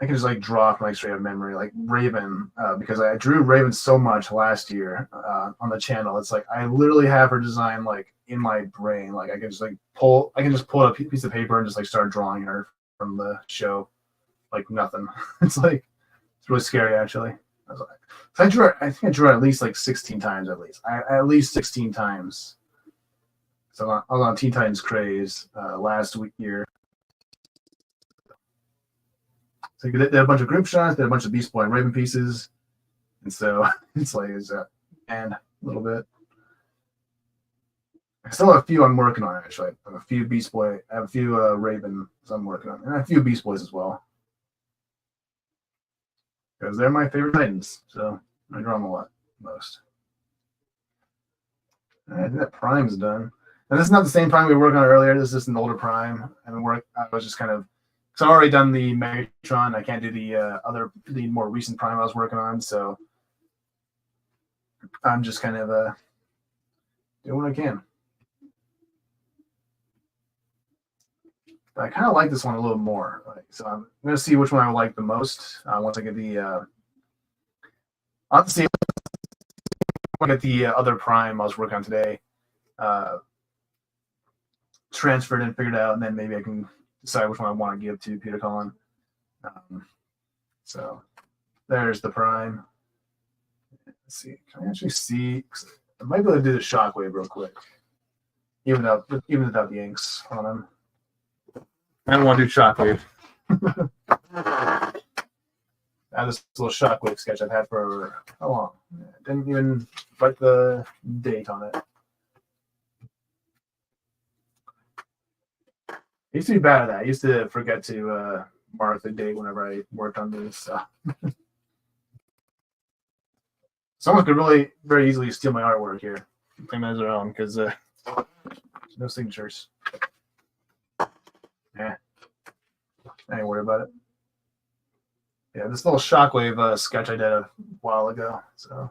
can just like draw from like straight out memory, like Raven, because I drew Raven so much last year on the channel. It's like I literally have her design like in my brain. Like I can just pull a piece of paper and just like start drawing her from the show, like nothing. It's like it's really scary actually. I was like, so I think I drew at least like 16 times at least. At least 16 times. So I was on Teen Titans Craze last year. So they had a bunch of group shots, they had a bunch of Beast Boy and Raven pieces, and so it's like and a little bit. I still have a few I'm working on actually. I have a few Beast Boy, I have a few Ravens I'm working on, and a few Beast Boys as well, because they're my favorite Titans. So I draw them a lot, most. I think that Prime's done. And this is not the same Prime we were working on earlier. This is just an older Prime. I was just kind of, because I've already done the Megatron. I can't do the more recent Prime I was working on. So I'm just kind of doing what I can. But I kind of like this one a little more. So I'm going to see which one I like the most once I get the. I'll have to see when I get the other Prime I was working on today. Transferred and figured out, and then maybe I can decide which one I want to give to Peter Cullen. So there's the Prime. Let's see. Can I actually see? I might be able to do the Shockwave real quick, even without the inks on them. I don't want to do Shockwave. I have this little Shockwave sketch I've had for how long? I didn't even write the date on it. I used to be bad at that. I used to forget to mark the date whenever I worked on this stuff. Someone could really very easily steal my artwork here, claim it as their own, because no signatures. Yeah, I ain't worried about it. Yeah, this little shockwave sketch I did a while ago. So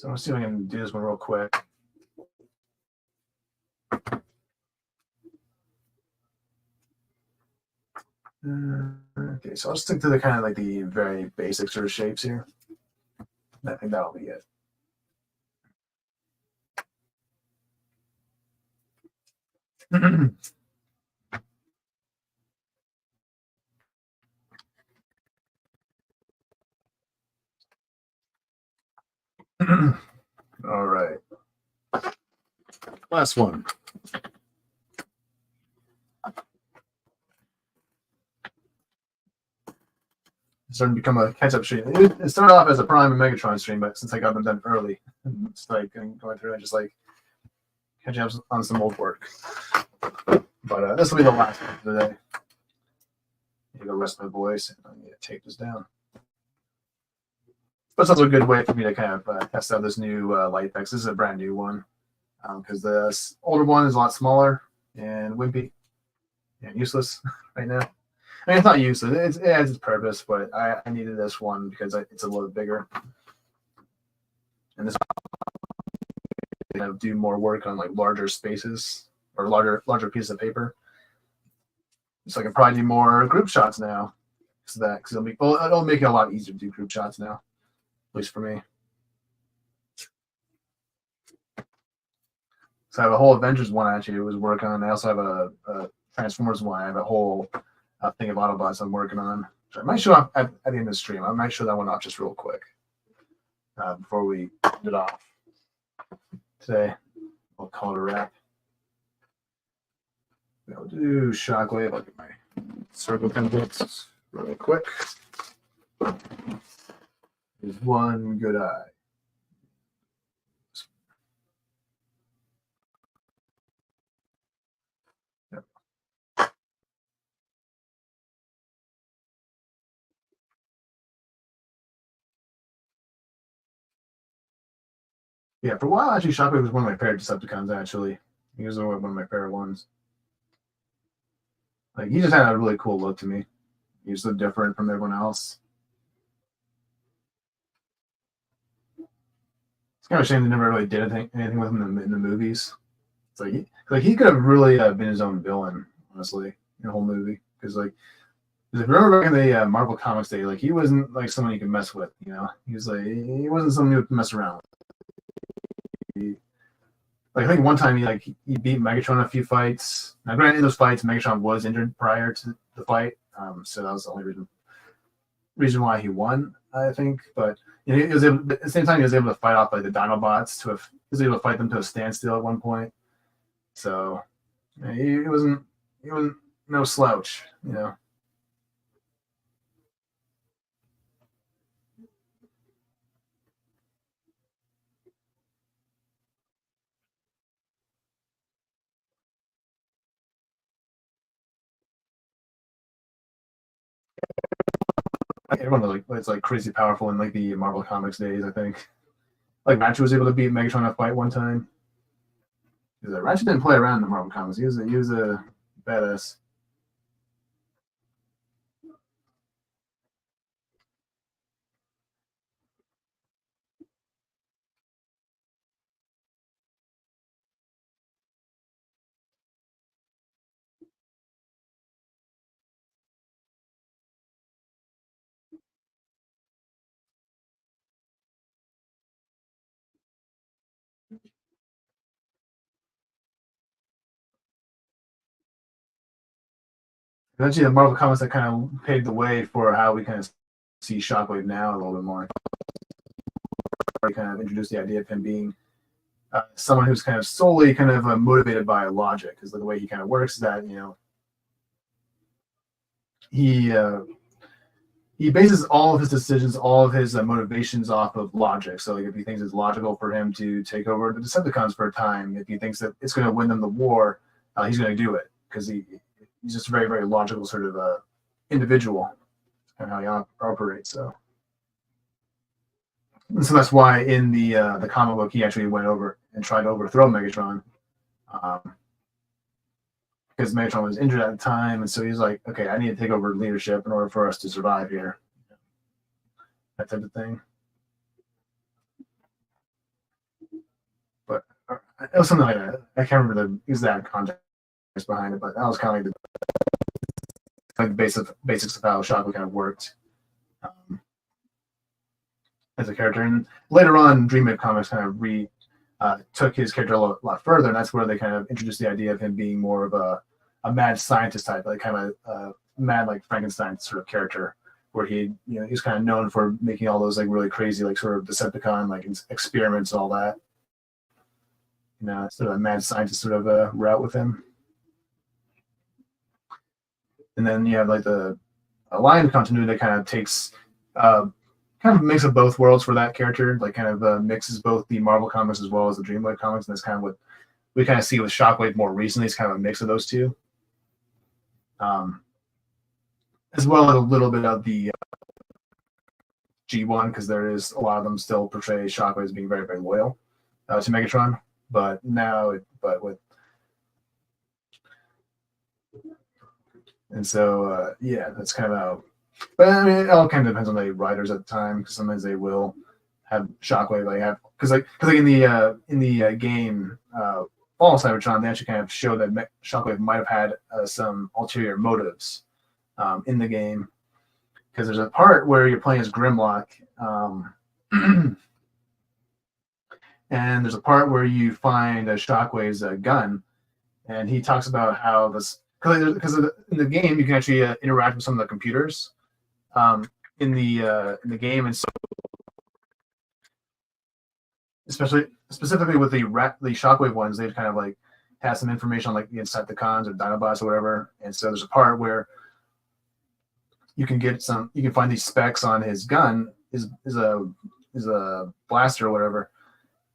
let's see if I can do this one real quick. Okay, so I'll stick to the kind of like the very basic sort of shapes here. I think that'll be it. All right. Last one. It's starting to become a catch-up stream. It started off as a Prime and Megatron stream, but since I got them done early, it's like going through and just like catching up on some old work. But this will be the last one for today. I need to go rest my voice, and I need to tape this down. But it's also a good way for me to kind of test out this new light effects. This is a brand new one because the older one is a lot smaller and wimpy and useless right now. I mean, it's not useless. It has its purpose, but I needed this one because it's a little bit bigger. And this kind of do more work on like larger spaces or larger pieces of paper. So I can probably do more group shots now. Because it'll make it a lot easier to do group shots now, at least for me. So I have a whole Avengers one actually it was working on. I also have a Transformers one. I have a whole thing of Autobots I'm working on. So I might show up at the end of the stream. I might show that one off just real quick before we end it off today. I'll call it a wrap. I'll do Shockwave. I'll get my circle templates really quick. There's one good eye. Yep. Yeah, for a while, actually, Shockwave was one of my favorite Decepticons, actually. He was one of my favorite ones. Like, he just had a really cool look to me. He was so different from everyone else. It's kind of a shame they never really did anything with him in the movies. It's like he could have really been his own villain, honestly, in the whole movie. Because if you remember back in the Marvel Comics day, like he wasn't like someone you could mess with, you know. He wasn't someone you could mess around with. I think one time he beat Megatron a few fights. Now, granted, in those fights, Megatron was injured prior to the fight, so that was the only reason why he won, I think. But he was able, at the same time, he was able to fight off like the Dinobots. He was able to fight them to a standstill at one point. So he wasn't no slouch, you know. Everyone it's like crazy powerful in like the Marvel Comics days. I think like Ratchet was able to beat Megatron in a fight one time. Ratchet didn't play around in the Marvel Comics. He was a badass. Eventually, the Marvel Comics that kind of paved the way for how we kind of see Shockwave now a little bit more. They kind of introduced the idea of him being someone who's kind of solely kind of motivated by logic, because the way he kind of works is that, you know, he bases all of his decisions, all of his motivations off of logic. So like if he thinks it's logical for him to take over the Decepticons for a time, if he thinks that it's going to win them the war, he's going to do it because he's just a very, very logical sort of individual. That's kind of how he operates. So that's why in the comic book he actually went over and tried to overthrow Megatron. because Megatron was injured at the time, and so he's like, okay, I need to take over leadership in order for us to survive here. That type of thing. But it was something like that. I can't remember the exact context behind it, but that was kind of like the basics of how Shockwave kind of worked as a character. And later on, Dreamwave Comics kind of took his character a lot further, and that's where they kind of introduced the idea of him being more of a mad scientist type, like kind of a mad like Frankenstein sort of character, where he's kind of known for making all those like really crazy like sort of Decepticon like experiments and all that. Sort of a mad scientist sort of a route with him. And then you have like the line continuity that kind of takes kind of a mix of both worlds for that character, like kind of mixes both the Marvel comics as well as the Dreamwave comics, and that's kind of what we kind of see with Shockwave more recently. It's kind of a mix of those two, as well as a little bit of the G1, because there is a lot of them still portray Shockwave as being very, very loyal to Megatron, but with and so yeah, that's kind of how. But I mean, it all kind of depends on the writers at the time, because sometimes they will have Shockwave because in the game Fall Cybertron, they actually kind of show that Shockwave might have had some ulterior motives in the game, because there's a part where you're playing as Grimlock, and there's a part where you find Shockwave's gun, and he talks about how this because in the game you can actually interact with some of the computers in the game, and so specifically with the Shockwave ones, they kind of like have some information on like the Insecticons or Dinobots or whatever, and so there's a part where you can find these specs on his gun is a blaster or whatever.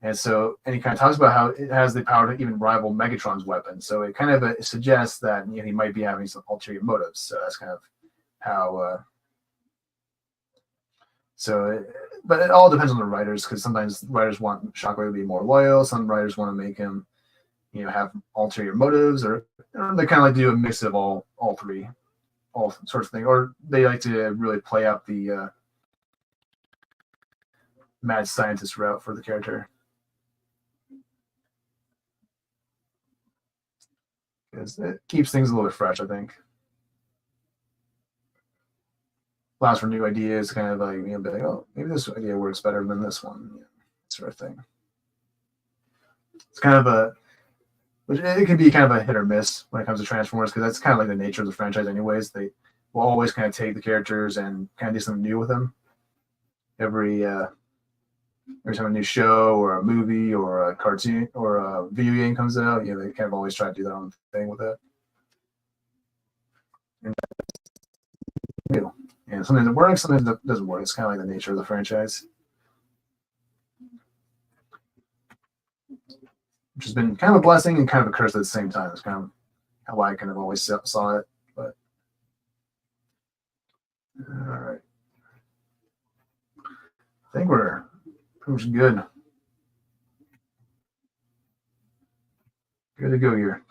And he kind of talks about how it has the power to even rival Megatron's weapon. So it kind of suggests that he might be having some ulterior motives. So that's kind of how. But it all depends on the writers, because sometimes writers want Shockwave to be more loyal. Some writers want to make him, have ulterior motives, or they kind of like do a mix of all three, all sorts of things, or they like to really play up the mad scientist route for the character. Because it keeps things a little bit fresh, I think. Allows for new ideas, kind of like, be like, oh, maybe this idea works better than this one, sort of thing. It's kind of it can be kind of a hit or miss when it comes to Transformers, because that's kind of like the nature of the franchise anyways. They will always kind of take the characters and kind of do something new with them. Every time a new show or a movie or a cartoon or a video game comes out, they kind of always try to do their own thing with it. And sometimes it works, sometimes it doesn't work. It's kind of like the nature of the franchise, which has been kind of a blessing and kind of a curse at the same time. It's kind of how I kind of always saw it. But all right, I think we're pretty much good. Good to go here.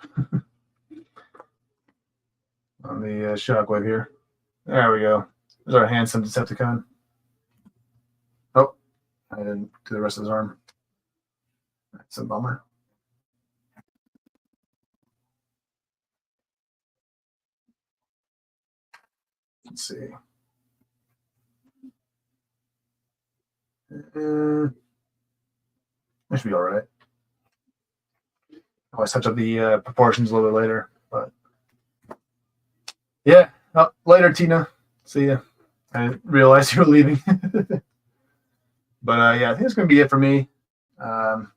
On the Shockwave here. There we go. There's our handsome Decepticon. Oh, I didn't do the rest of his arm. That's a bummer. Let's see. That should be all right. I'll touch up the proportions a little bit later, but yeah. Oh, later, Tina. See ya. I didn't realize you were leaving. But yeah, I think it's going to be it for me. Kind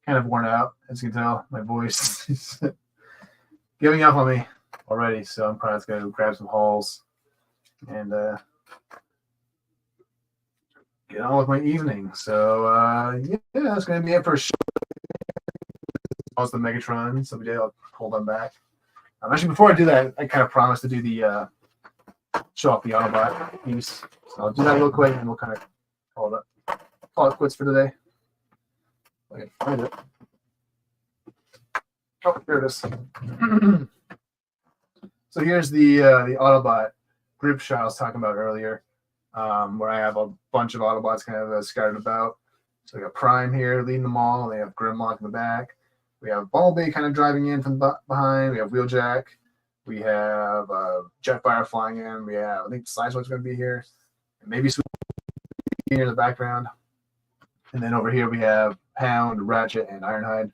of worn out, as you can tell. My voice is giving up on me already, so I'm probably going to grab some hauls and get on with my evening. So yeah, that's going to be it for a show. Also the Megatron, so I'll hold them back. Actually, before I do that, I kind of promised to do the show off the Autobot piece. So I'll do that real quick, and we'll kind of call it quits for today. I can find it. Oh, here it is. So here's the Autobot group shot I was talking about earlier, where I have a bunch of Autobots kind of scattered about. So we got Prime here leading them all. They have Grimlock in the back. We have Bumblebee kind of driving in from behind. We have Wheeljack. We have Jetfire flying in. We have, I think, Sideswipe's going to be here. And maybe Swoop here in the background. And then over here we have Hound, Ratchet, and Ironhide.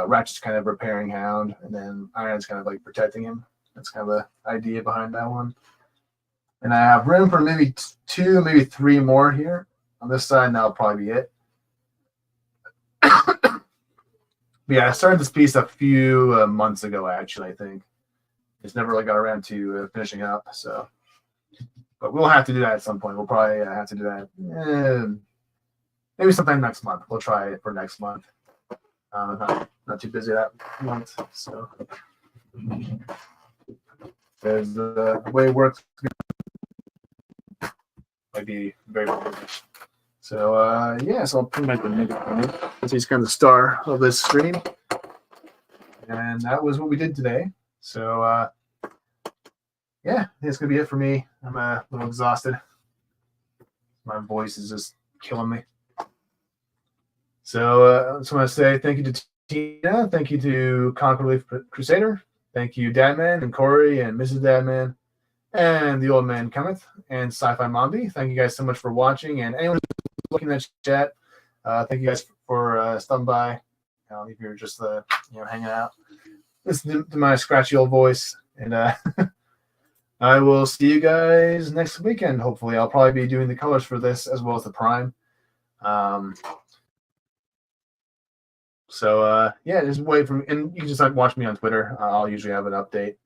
Ratchet's kind of repairing Hound, and then Ironhide's kind of like protecting him. That's kind of the idea behind that one. And I have room for maybe 2, maybe 3 more here. On this side, and that'll probably be it. Yeah, I started this piece a few months ago, actually, I think. It's never really got around to finishing up, so. But we'll have to do that at some point. We'll probably have to do that maybe sometime next month. We'll try it for next month. Not too busy that month, so. There's the way it works might be very busy. So yeah, so I'll put my Megatron. He's kind of the star of this stream, and that was what we did today. So yeah, that's gonna be it for me. I'm a little exhausted. My voice is just killing me. So I just want to say thank you to Tina, thank you to Conquerleaf Crusader, thank you Dadman and Corey and Mrs. Dadman, and the old man Kenneth and Sci-Fi Mombi. Thank you guys so much for watching, and anyone who's looking at chat, thank you guys for stopping by. If you're just hanging out, listen to my scratchy old voice, and I will see you guys next weekend. Hopefully, I'll probably be doing the colors for this as well as the Prime. So yeah, just wait for me, and you can just watch me on Twitter. I'll usually have an update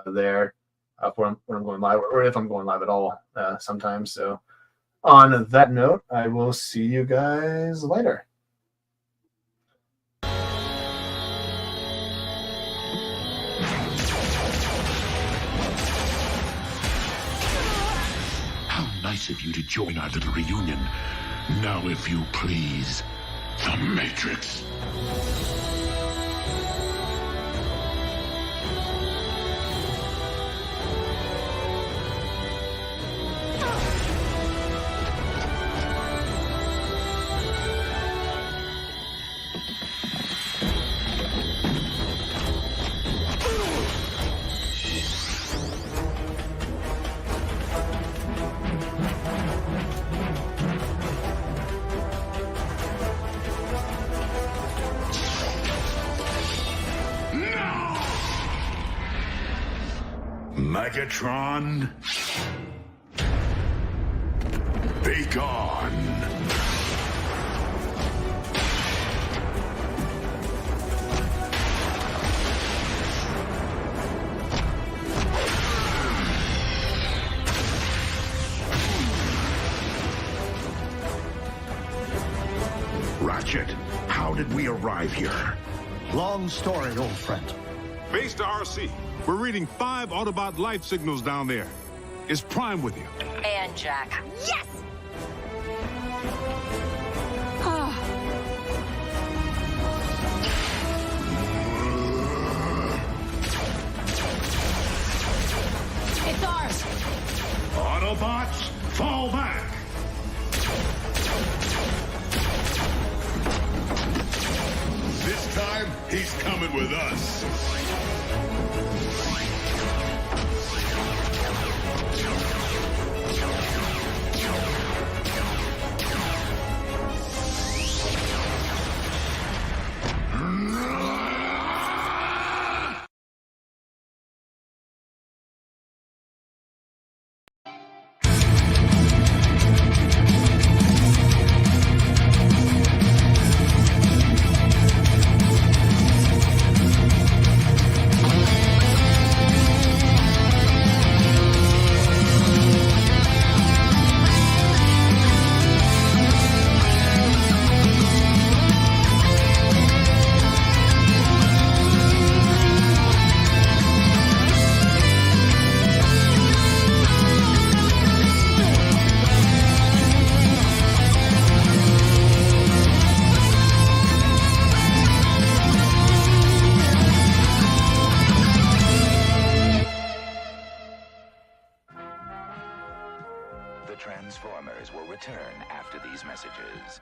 there when I'm going live, or if I'm going live at all sometimes. So on that note, I will see you guys later. How nice of you to join our little reunion. Now, if you please, the Matrix. Megatron, be gone. Ratchet, how did we arrive here? Long story, old friend. Base to RC. We're reading 5 Autobot life signals down there. Is Prime with you? And Jack. Yes! It's ours! Autobots, fall back! This time, he's coming with us. Callers will return after these messages.